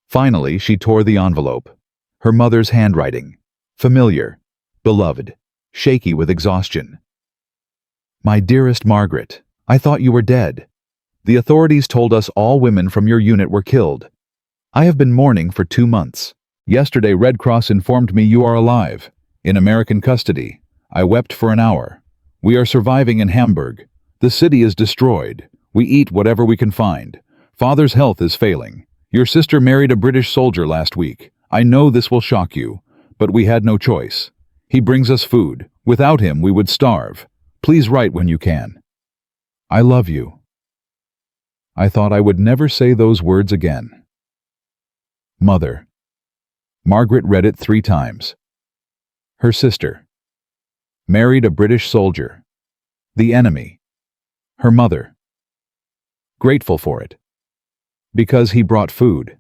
Finally, she tore the envelope. Her mother's handwriting, familiar, beloved, shaky with exhaustion. My dearest Margaret, I thought you were dead. The authorities told us all women from your unit were killed. I have been mourning for 2 months. Yesterday, Red Cross informed me you are alive, in American custody. I wept for an hour. We are surviving in Hamburg. The city is destroyed. We eat whatever we can find. Father's health is failing. Your sister married a British soldier last week. I know this will shock you, but we had no choice. He brings us food. Without him, we would starve. Please write when you can. I love you. I thought I would never say those words again. Mother. Margaret read it 3 times. Her sister. Married a British soldier. The enemy. Her mother. Grateful for it. Because he brought food.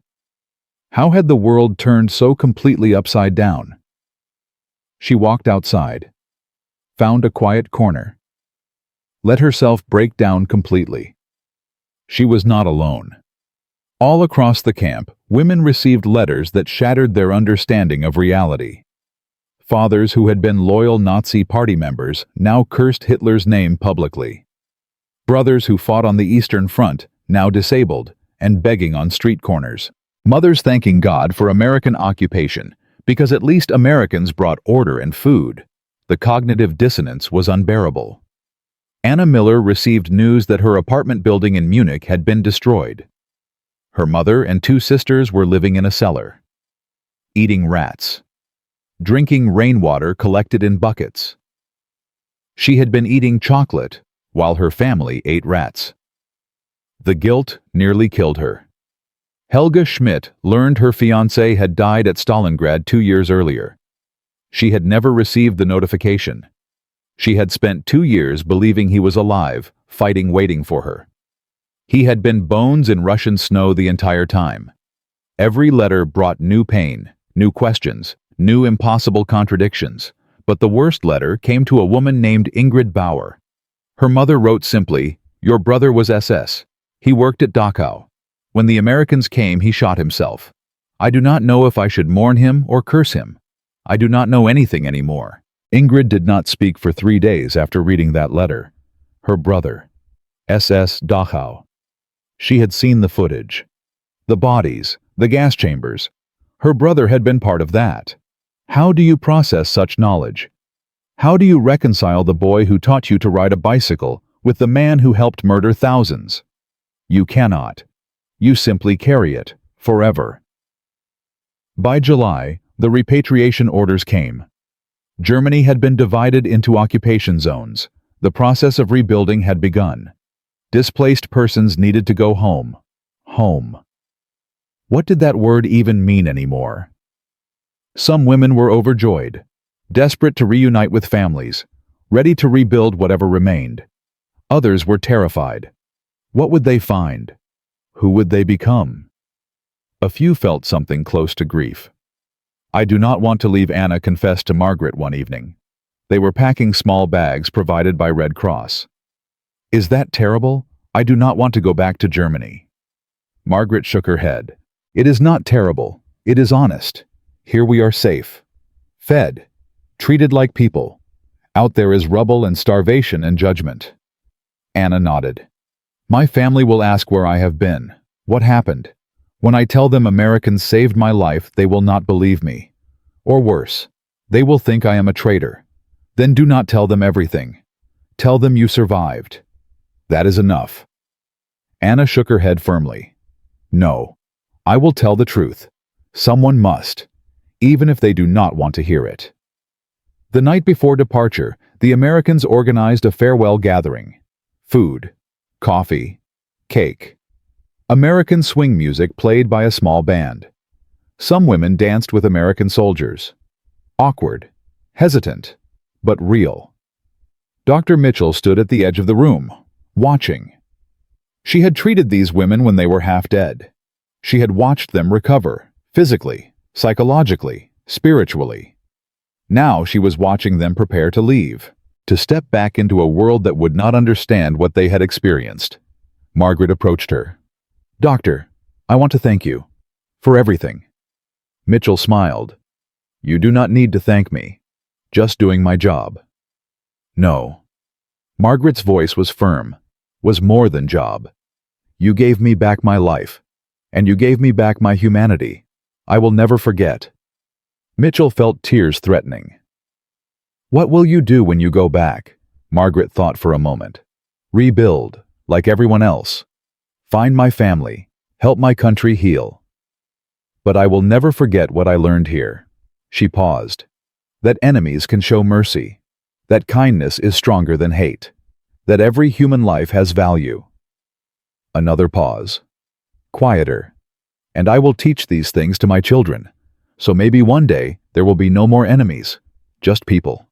How had the world turned so completely upside down? She walked outside. Found a quiet corner. Let herself break down completely. She was not alone. All across the camp, women received letters that shattered their understanding of reality. Fathers who had been loyal Nazi party members now cursed Hitler's name publicly. Brothers who fought on the Eastern Front, now disabled, and begging on street corners. Mothers thanking God for American occupation, because at least Americans brought order and food. The cognitive dissonance was unbearable. Anna Miller received news that her apartment building in Munich had been destroyed. Her mother and 2 sisters were living in a cellar. Eating rats. Drinking rainwater collected in buckets. She had been eating chocolate while her family ate rats. The guilt nearly killed her. Helga Schmidt learned her fiancé had died at Stalingrad 2 years earlier. She had never received the notification. She had spent 2 years believing he was alive, fighting waiting for her. He had been bones in Russian snow the entire time. Every letter brought new pain, new questions, new impossible contradictions. But the worst letter came to a woman named Ingrid Bauer. Her mother wrote simply, "Your brother was SS. He worked at Dachau. When the Americans came, he shot himself. I do not know if I should mourn him or curse him. I do not know anything anymore." Ingrid did not speak for 3 days after reading that letter. Her brother. SS Dachau. She had seen the footage. The bodies, the gas chambers. Her brother had been part of that. How do you process such knowledge? How do you reconcile the boy who taught you to ride a bicycle with the man who helped murder thousands? You cannot. You simply carry it, forever. By July, the repatriation orders came. Germany had been divided into occupation zones. The process of rebuilding had begun. Displaced persons needed to go home. Home. What did that word even mean anymore? Some women were overjoyed, desperate to reunite with families, ready to rebuild whatever remained. Others were terrified. What would they find? Who would they become? A few felt something close to grief. I do not want to leave, Anna confessed to Margaret one evening. They were packing small bags provided by Red Cross. Is that terrible? I do not want to go back to Germany. Margaret shook her head. It is not terrible. It is honest. Here we are safe. Fed. Treated like people. Out there is rubble and starvation and judgment. Anna nodded. My family will ask where I have been. What happened? When I tell them Americans saved my life, they will not believe me. Or worse, they will think I am a traitor. Then do not tell them everything. Tell them you survived. That is enough. Anna shook her head firmly. No. I will tell the truth. Someone must, even if they do not want to hear it. The night before departure, the Americans organized a farewell gathering. Food, coffee, cake. American swing music played by a small band. Some women danced with American soldiers. Awkward, hesitant, but real. Dr. Mitchell stood at the edge of the room, watching. She had treated these women when they were half dead. She had watched them recover, physically, psychologically, spiritually. Now she was watching them prepare to leave, to step back into a world that would not understand what they had experienced. Margaret approached her. Doctor, I want to thank you. For everything. Mitchell smiled. You do not need to thank me. Just doing my job. No. Margaret's voice was firm, was more than job. You gave me back my life. And you gave me back my humanity. I will never forget. Mitchell felt tears threatening. What will you do when you go back? Margaret thought for a moment. Rebuild, like everyone else. Find my family. Help my country heal. But I will never forget what I learned here. She paused. That enemies can show mercy. That kindness is stronger than hate. That every human life has value. Another pause. Quieter. And I will teach these things to my children. So maybe one day there will be no more enemies, just people.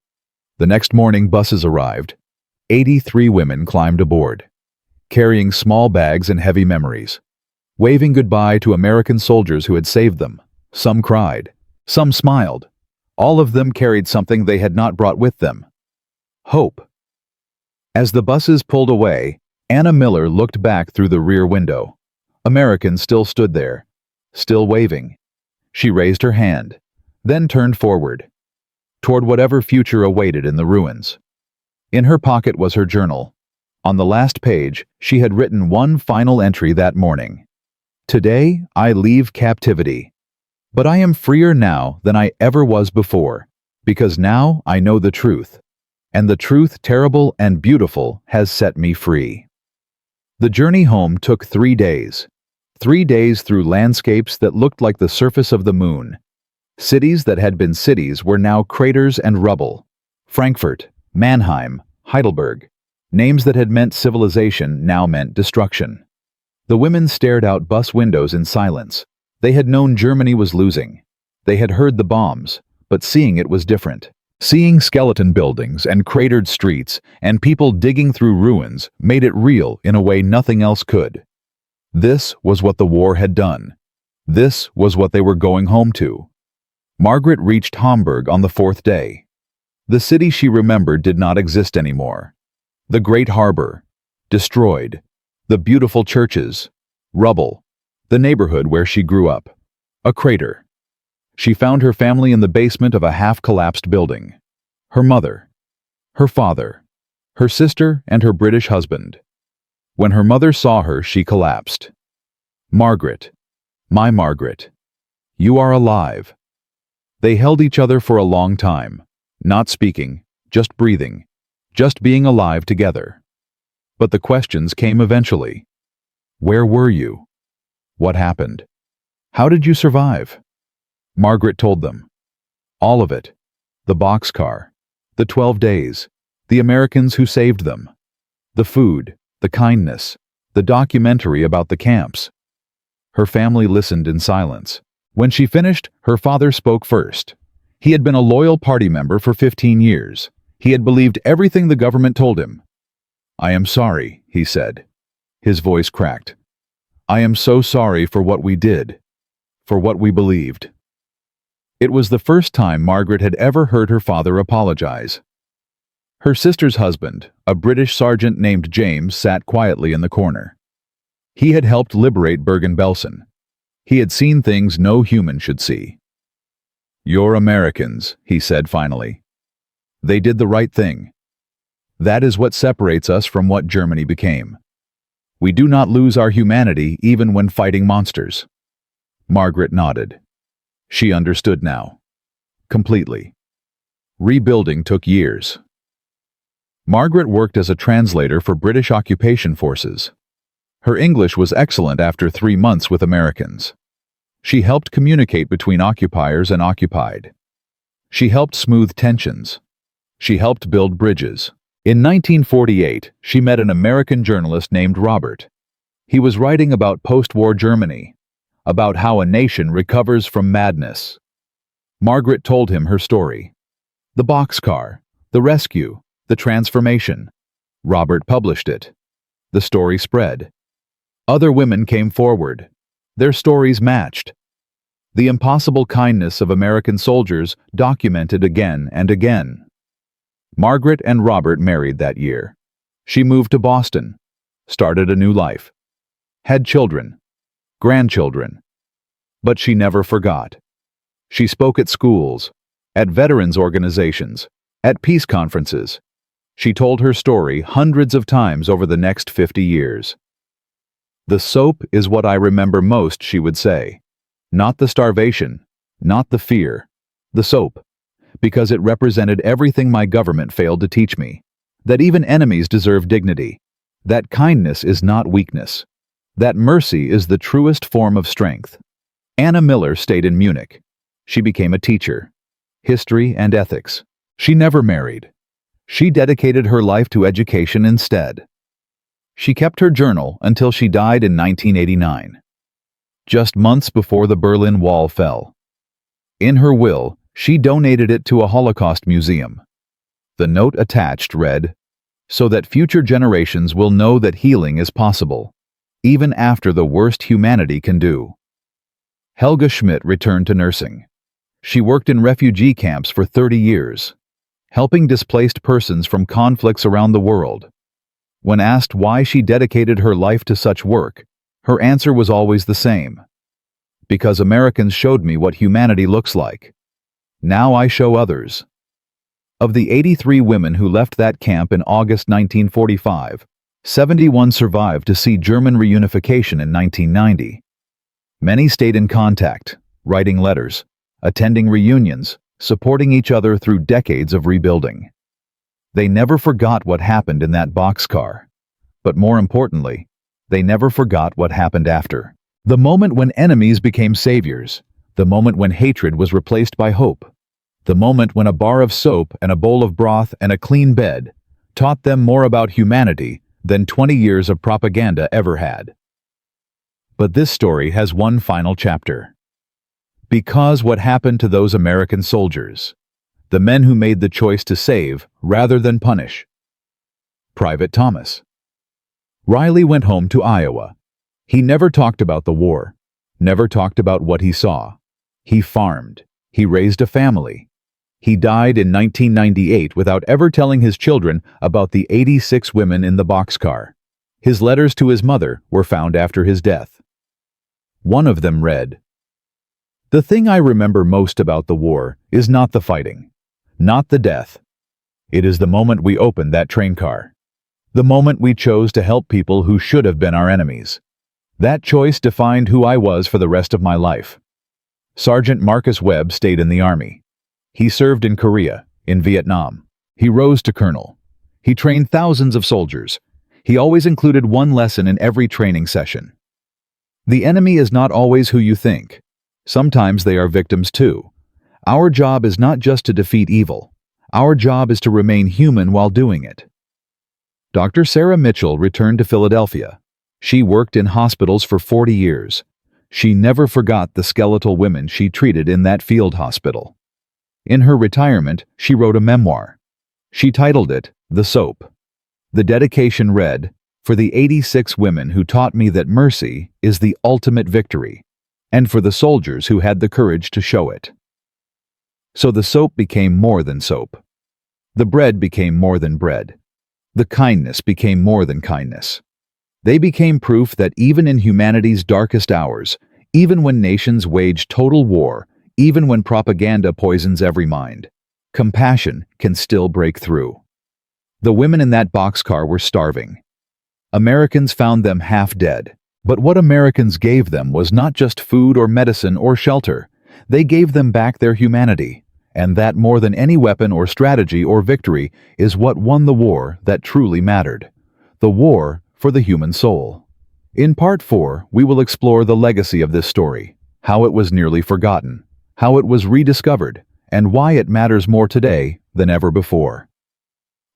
The next morning buses arrived. 83 women climbed aboard, carrying small bags and heavy memories, waving goodbye to American soldiers who had saved them. Some cried, some smiled. All of them carried something they had not brought with them. Hope. As the buses pulled away, Anna Miller looked back through the rear window. Americans still stood there, still waving. She raised her hand, then turned forward, toward whatever future awaited in the ruins. In her pocket was her journal. On the last page, she had written one final entry that morning. Today, I leave captivity. But I am freer now than I ever was before, because now I know the truth. And the truth, terrible and beautiful, has set me free. The journey home took 3 days. 3 days through landscapes that looked like the surface of the moon. Cities that had been cities were now craters and rubble. Frankfurt, Mannheim, Heidelberg. Names that had meant civilization now meant destruction. The women stared out bus windows in silence. They had known Germany was losing. They had heard the bombs, but seeing it was different. Seeing skeleton buildings and cratered streets and people digging through ruins made it real in a way nothing else could. This was what the war had done. This was what they were going home to. Margaret reached Hamburg on the 4th day. The city she remembered did not exist anymore. The great harbor, destroyed. The beautiful churches, rubble. The neighborhood where she grew up, a crater. She found her family in the basement of a half-collapsed building. Her mother, her father, her sister, and her British husband. When her mother saw her, she collapsed. Margaret, my Margaret, You are alive." They held each other for a long time, not speaking, just breathing, just being alive together. But the questions came eventually. Where were you? What happened? How did you survive? Margaret told them. All of it. The boxcar, the 12 days, the Americans who saved them, the food, the kindness, the documentary about the camps. Her family listened in silence. When she finished, her father spoke first. He had been a loyal party member for 15 years. He had believed everything the government told him. "I am sorry," he said. His voice cracked. "I am so sorry for what we did, for what we believed." It was the first time Margaret had ever heard her father apologize. Her sister's husband, a British sergeant named James, sat quietly in the corner. He had helped liberate Bergen-Belsen. He had seen things no human should see. "You're Americans," he said finally. "They did the right thing. That is what separates us from what Germany became. We do not lose our humanity even when fighting monsters." Margaret nodded. She understood now. Completely. Rebuilding took years. Margaret worked as a translator for British occupation forces. Her English was excellent after 3 months with Americans. She helped communicate between occupiers and occupied. She helped smooth tensions. She helped build bridges. In 1948, she met an American journalist named Robert. He was writing about post-war Germany, about how a nation recovers from madness. Margaret told him her story. The boxcar, the rescue, the transformation. Robert published it. The story spread. Other women came forward. Their stories matched. The impossible kindness of American soldiers documented again and again. Margaret and Robert married that year. She moved to Boston, started a new life, had children, grandchildren. But she never forgot. She spoke at schools, at veterans organizations, at peace conferences. She told her story hundreds of times over the next 50 years. "The soap is what I remember most," she would say. Not the starvation, not the fear, the soap, because it represented everything my government failed to teach me. That even enemies deserve dignity. That kindness is not weakness. That mercy is the truest form of strength. Anna Miller stayed in Munich. She became a teacher. History and ethics. She never married. She dedicated her life to education instead. She kept her journal until she died in 1989, just months before the Berlin Wall fell. In her will, she donated it to a Holocaust museum. The note attached read, "So that future generations will know that healing is possible, even after the worst humanity can do." Helga Schmidt returned to nursing. She worked in refugee camps for 30 years, helping displaced persons from conflicts around the world. When asked why she dedicated her life to such work, her answer was always the same. "Because Americans showed me what humanity looks like. Now I show others." Of the 83 women who left that camp in August 1945, 71 survived to see German reunification in 1990. Many stayed in contact, writing letters, attending reunions, supporting each other through decades of rebuilding. They never forgot what happened in that boxcar. But more importantly, they never forgot what happened after. The moment when enemies became saviors. The moment when hatred was replaced by hope. The moment when a bar of soap and a bowl of broth and a clean bed taught them more about humanity than 20 years of propaganda ever had. But this story has one final chapter. Because what happened to those American soldiers, the men who made the choice to save rather than punish. Private Thomas. Riley went home to Iowa. He never talked about the war, never talked about what he saw. He farmed. He raised a family. He died in 1998 without ever telling his children about the 86 women in the boxcar. His letters to his mother were found after his death. One of them read, "The thing I remember most about the war is not the fighting, not the death. It is the moment we opened that train car. The moment we chose to help people who should have been our enemies. That choice defined who I was for the rest of my life. Sergeant Marcus Webb stayed in the Army. He served in Korea, in Vietnam. He rose to colonel. He trained thousands of soldiers. He always included one lesson in every training session. The enemy is not always who you think. Sometimes they are victims too. Our job is not just to defeat evil. Our job is to remain human while doing it. Dr. Sarah Mitchell returned to Philadelphia. She worked in hospitals for 40 years. She never forgot the skeletal women she treated in that field hospital. In her retirement, she wrote a memoir. She titled it, The Soap. The dedication read, "For the 86 women who taught me that mercy is the ultimate victory, and for the soldiers who had the courage to show it." So the soap became more than soap. The bread became more than bread. The kindness became more than kindness. They became proof that even in humanity's darkest hours, even when nations wage total war, even when propaganda poisons every mind, compassion can still break through. The women in that boxcar were starving. Americans found them half dead. But what Americans gave them was not just food or medicine or shelter. They gave them back their humanity. And that more than any weapon or strategy or victory is what won the war that truly mattered. The war for the human soul. In Part 4, we will explore the legacy of this story, how it was nearly forgotten, how it was rediscovered, and why it matters more today than ever before.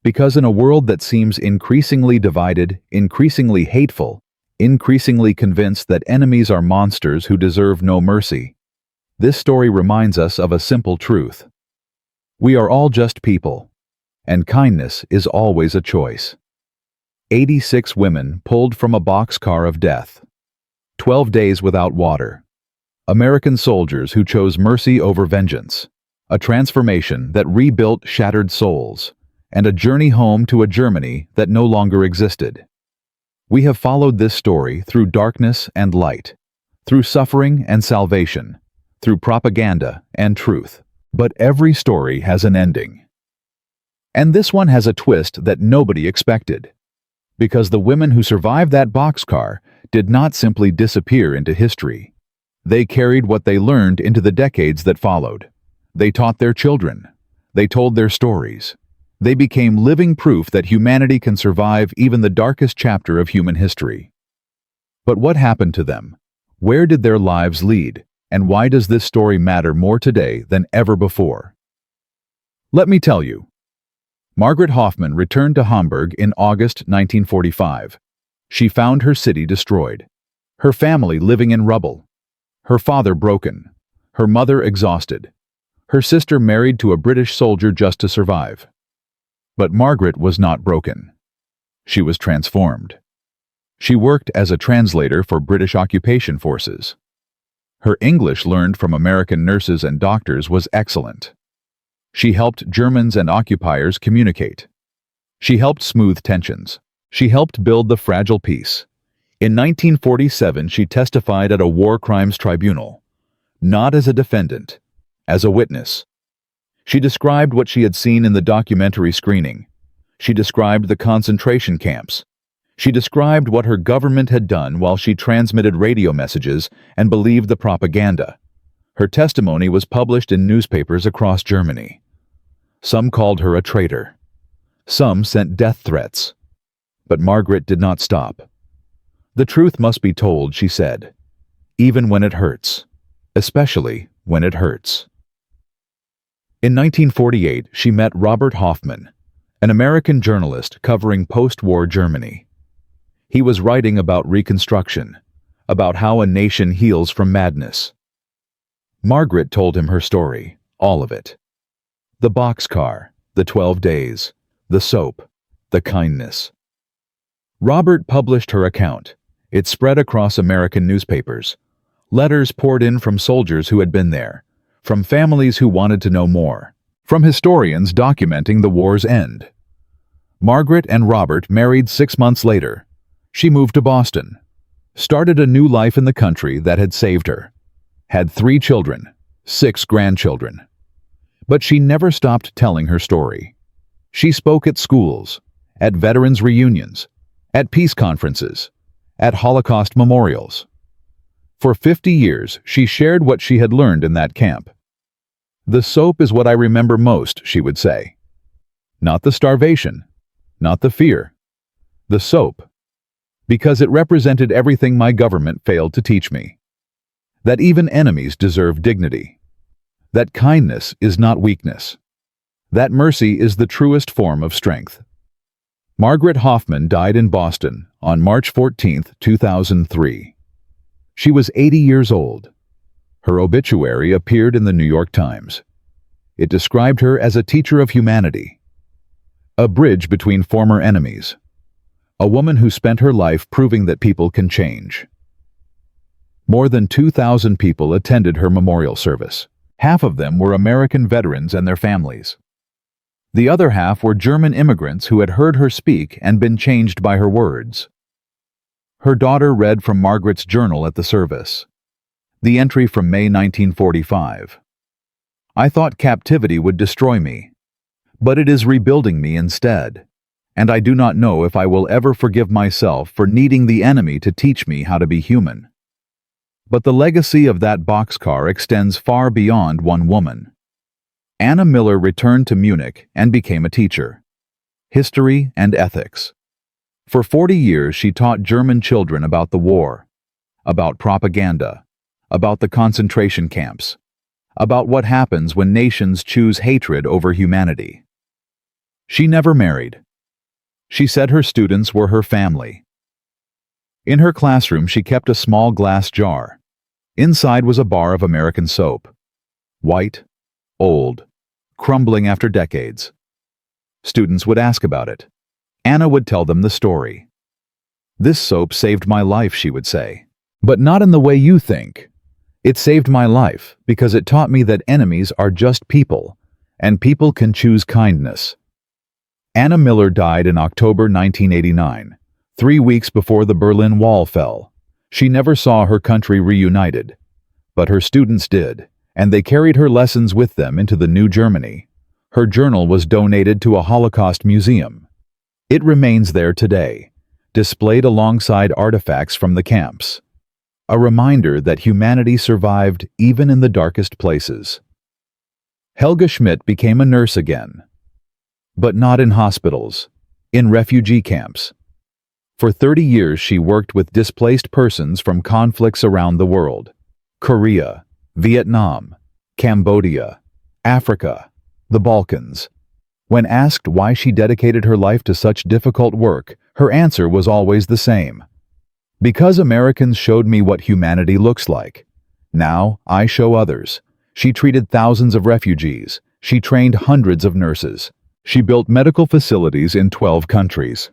Because in a world that seems increasingly divided, increasingly hateful, increasingly convinced that enemies are monsters who deserve no mercy, this story reminds us of a simple truth. We are all just people, and kindness is always a choice. 86 women pulled from a boxcar of death. 12 days without water. American soldiers who chose mercy over vengeance. A transformation that rebuilt shattered souls, and a journey home to a Germany that no longer existed. We have followed this story through darkness and light, through suffering and salvation, through propaganda and truth. But every story has an ending. And this one has a twist that nobody expected. Because the women who survived that boxcar did not simply disappear into history. They carried what they learned into the decades that followed. They taught their children. They told their stories. They became living proof that humanity can survive even the darkest chapter of human history. But what happened to them? Where did their lives lead? And why does this story matter more today than ever before? Let me tell you. Margaret Hoffman returned to Hamburg in August 1945. She found her city destroyed, her family living in rubble, her father broken, her mother exhausted, her sister married to a British soldier just to survive. But Margaret was not broken. She was transformed. She worked as a translator for British occupation forces. Her English learned from American nurses and doctors was excellent. She helped Germans and occupiers communicate. She helped smooth tensions. She helped build the fragile peace. In 1947, she testified at a war crimes tribunal, not as a defendant, as a witness. She described what she had seen in the documentary screening. She described the concentration camps. She described what her government had done while she transmitted radio messages and believed the propaganda. Her testimony was published in newspapers across Germany. Some called her a traitor. Some sent death threats. But Margaret did not stop. The truth must be told, she said, even when it hurts, especially when it hurts. In 1948, she met Robert Hoffman, an American journalist covering post-war Germany. He was writing about Reconstruction, about how a nation heals from madness. Margaret told him her story, all of it. The boxcar, the 12 days, the soap, the kindness. Robert published her account. It spread across American newspapers. Letters poured in from soldiers who had been there, from families who wanted to know more, from historians documenting the war's end. Margaret and Robert married 6 months later. She moved to Boston, started a new life in the country that had saved her, had 3 children, 6 grandchildren. But she never stopped telling her story. She spoke at schools, at veterans' reunions, at peace conferences, at Holocaust memorials. For 50 years, she shared what she had learned in that camp. "The soap is what I remember most," she would say. Not the starvation, not the fear. The soap. Because it represented everything my government failed to teach me. That even enemies deserve dignity. That kindness is not weakness. That mercy is the truest form of strength. Margaret Hoffman died in Boston on March 14, 2003. She was 80 years old. Her obituary appeared in the New York Times. It described her as a teacher of humanity, a bridge between former enemies, a woman who spent her life proving that people can change. More than 2,000 people attended her memorial service. Half of them were American veterans and their families. The other half were German immigrants who had heard her speak and been changed by her words. Her daughter read from Margaret's journal at the service. The entry from May 1945. "I thought captivity would destroy me, but it is rebuilding me instead, and I do not know if I will ever forgive myself for needing the enemy to teach me how to be human." But the legacy of that boxcar extends far beyond one woman. Anna Miller returned to Munich and became a teacher. History and ethics. For 40 years she taught German children about the war, about propaganda, about the concentration camps, about what happens when nations choose hatred over humanity. She never married. She said her students were her family. In her classroom she kept a small glass jar. Inside was a bar of American soap. White, old, crumbling after decades. Students would ask about it. Anna would tell them the story. "This soap saved my life," she would say. "But not in the way you think. It saved my life because it taught me that enemies are just people, and people can choose kindness." Anna Miller died in October 1989, 3 weeks before the Berlin Wall fell. She never saw her country reunited, but her students did, and they carried her lessons with them into the new Germany. Her journal was donated to a Holocaust museum. It remains there today, displayed alongside artifacts from the camps. A reminder that humanity survived even in the darkest places. Helga Schmidt became a nurse again, but not in hospitals, in refugee camps. For 30 years she worked with displaced persons from conflicts around the world: Korea, Vietnam, Cambodia, Africa, the Balkans. When asked why she dedicated her life to such difficult work, her answer was always the same: "Because Americans showed me what humanity looks like. Now I show others." She treated thousands of refugees. She trained hundreds of nurses. She built medical facilities in 12 countries.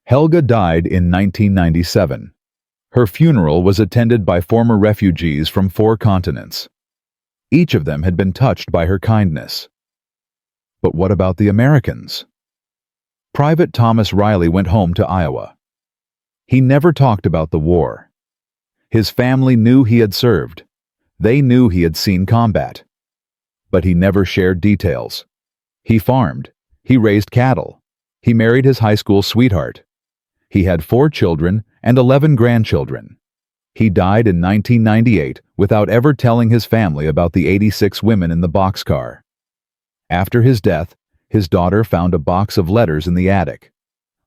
Helga died in 1997. Her funeral was attended by former refugees from 4 continents. Each of them had been touched by her kindness. But what about the Americans? Private Thomas Riley went home to Iowa. He never talked about the war. His family knew he had served. They knew he had seen combat. But he never shared details. He farmed. He raised cattle. He married his high school sweetheart. He had 4 children and 11 grandchildren. He died in 1998 without ever telling his family about the 86 women in the boxcar. After his death, his daughter found a box of letters in the attic.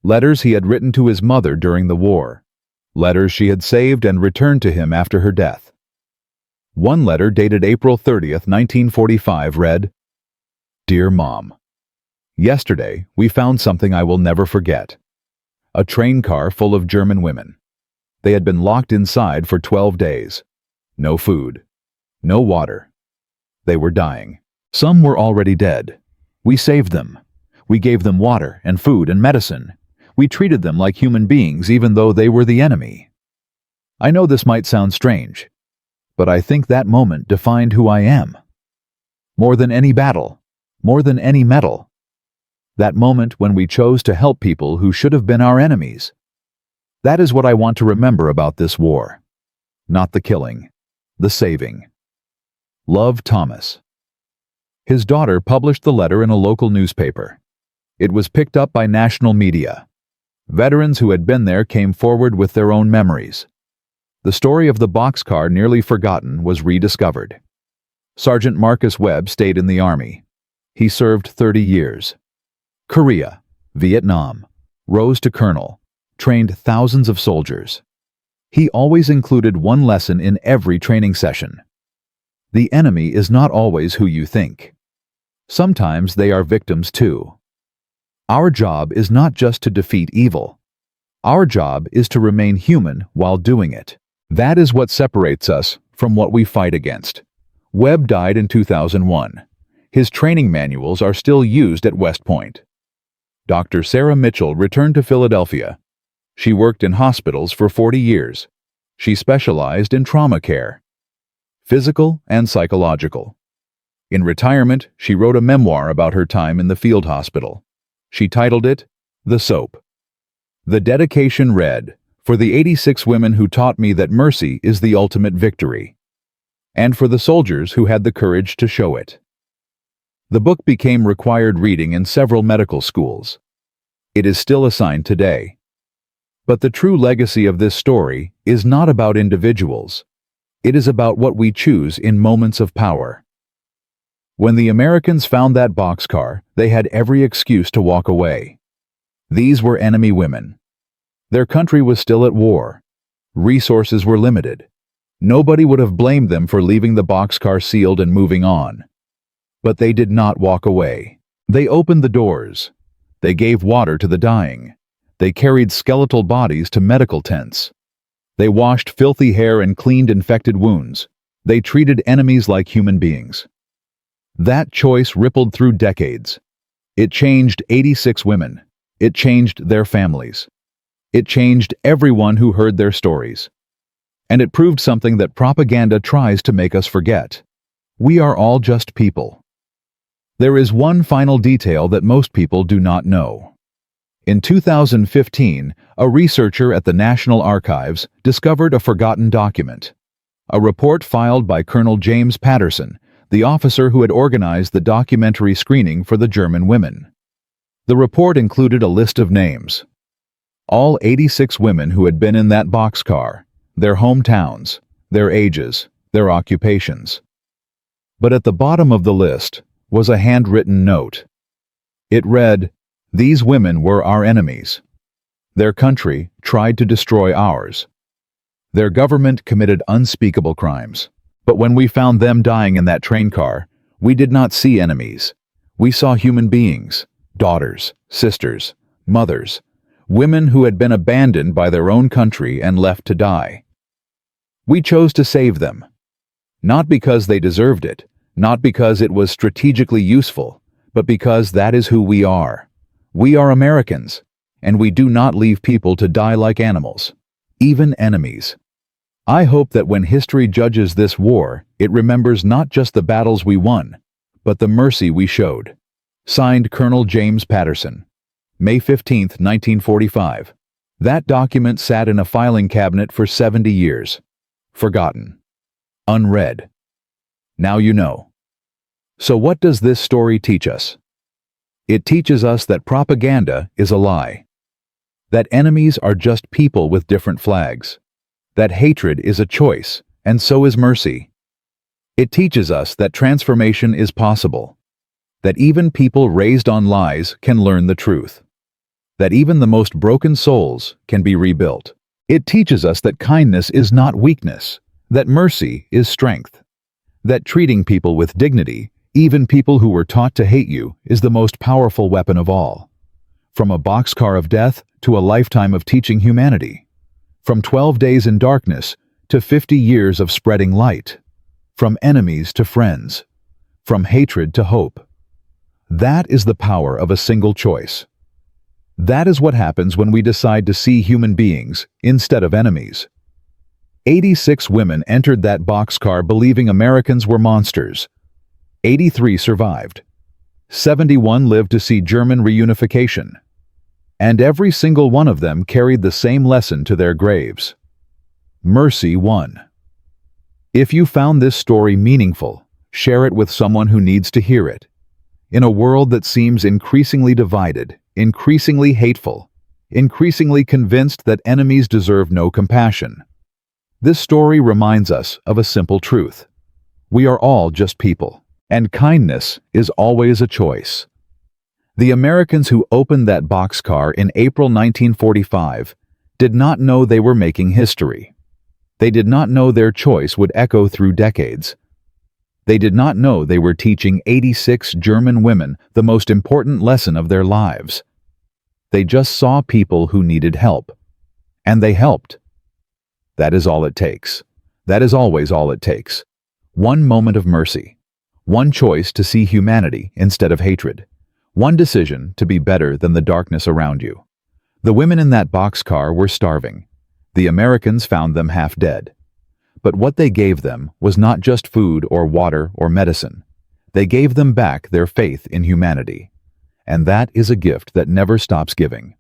Letters he had written to his mother during the war. Letters she had saved and returned to him after her death. One letter dated April 30th, 1945 read, "Dear Mom, yesterday we found something I will never forget. A train car full of German women. They had been locked inside for 12 days. No food. No water. They were dying. Some were already dead. We saved them. We gave them water and food and medicine. We treated them like human beings even though they were the enemy." I know this might sound strange, but I think that moment defined who I am. More than any battle, more than any medal. That moment when we chose to help people who should have been our enemies. That is what I want to remember about this war. Not the killing, the saving. Love, Thomas. His daughter published the letter in a local newspaper. It was picked up by national media. Veterans who had been there came forward with their own memories. The story of the boxcar nearly forgotten was rediscovered. Sergeant Marcus Webb stayed in the Army. He served 30 years. Korea, Vietnam, rose to colonel, trained thousands of soldiers. He always included one lesson in every training session. The enemy is not always who you think. Sometimes they are victims too. Our job is not just to defeat evil. Our job is to remain human while doing it. That is what separates us from what we fight against. Webb died in 2001. His training manuals are still used at West Point. Dr. Sarah Mitchell returned to Philadelphia. She worked in hospitals for 40 years. She specialized in trauma care, physical and psychological. In retirement, she wrote a memoir about her time in the field hospital. She titled it, The Soap. The dedication read, "For the 86 women who taught me that mercy is the ultimate victory, and for the soldiers who had the courage to show it." The book became required reading in several medical schools. It is still assigned today. But the true legacy of this story is not about individuals. It is about what we choose in moments of power. When the Americans found that boxcar, they had every excuse to walk away. These were enemy women. Their country was still at war. Resources were limited. Nobody would have blamed them for leaving the boxcar sealed and moving on. But they did not walk away. They opened the doors. They gave water to the dying. They carried skeletal bodies to medical tents. They washed filthy hair and cleaned infected wounds. They treated enemies like human beings. That choice rippled through decades. It changed 86 women. It changed their families. It changed everyone who heard their stories. And it proved something that propaganda tries to make us forget. We are all just people. There is one final detail that most people do not know. In 2015, a researcher at the National Archives discovered a forgotten document. A report filed by Colonel James Patterson, the officer who had organized the documentary screening for the German women. The report included a list of names. All 86 women who had been in that boxcar, their hometowns, their ages, their occupations. But at the bottom of the list was a handwritten note. It read, "These women were our enemies. Their country tried to destroy ours. Their government committed unspeakable crimes. But when we found them dying in that train car, we did not see enemies. We saw human beings, daughters, sisters, mothers, women who had been abandoned by their own country and left to die. We chose to save them. Not because they deserved it, not because it was strategically useful, but because that is who we are. We are Americans, and we do not leave people to die like animals, even enemies." I hope that when history judges this war, it remembers not just the battles we won, but the mercy we showed. Signed, Colonel James Patterson. May 15, 1945. That document sat in a filing cabinet for 70 years. Forgotten. Unread. Now you know. So what does this story teach us? It teaches us that propaganda is a lie. That enemies are just people with different flags. That hatred is a choice, and so is mercy. It teaches us that transformation is possible. That even people raised on lies can learn the truth. That even the most broken souls can be rebuilt. It teaches us that kindness is not weakness, that mercy is strength. That treating people with dignity, even people who were taught to hate you, is the most powerful weapon of all. From a boxcar of death to a lifetime of teaching humanity. From 12 days in darkness to 50 years of spreading light. From enemies to friends. From hatred to hope. That is the power of a single choice. That is what happens when we decide to see human beings instead of enemies. 86 women entered that boxcar believing Americans were monsters. 83 survived. 71 lived to see German reunification. And every single one of them carried the same lesson to their graves. Mercy won. If you found this story meaningful, share it with someone who needs to hear it. In a world that seems increasingly divided, increasingly hateful, increasingly convinced that enemies deserve no compassion, This story reminds us of a simple truth. We are all just people, and kindness is always a choice. The Americans who opened that boxcar in April 1945 did not know they were making history. They did not know their choice would echo through decades. They did not know they were teaching 86 German women the most important lesson of their lives. They just saw people who needed help. And they helped. That is all it takes. That is always all it takes. One moment of mercy. One choice to see humanity instead of hatred. One decision to be better than the darkness around you. The women in that boxcar were starving. The Americans found them half dead. But what they gave them was not just food or water or medicine. They gave them back their faith in humanity. And that is a gift that never stops giving.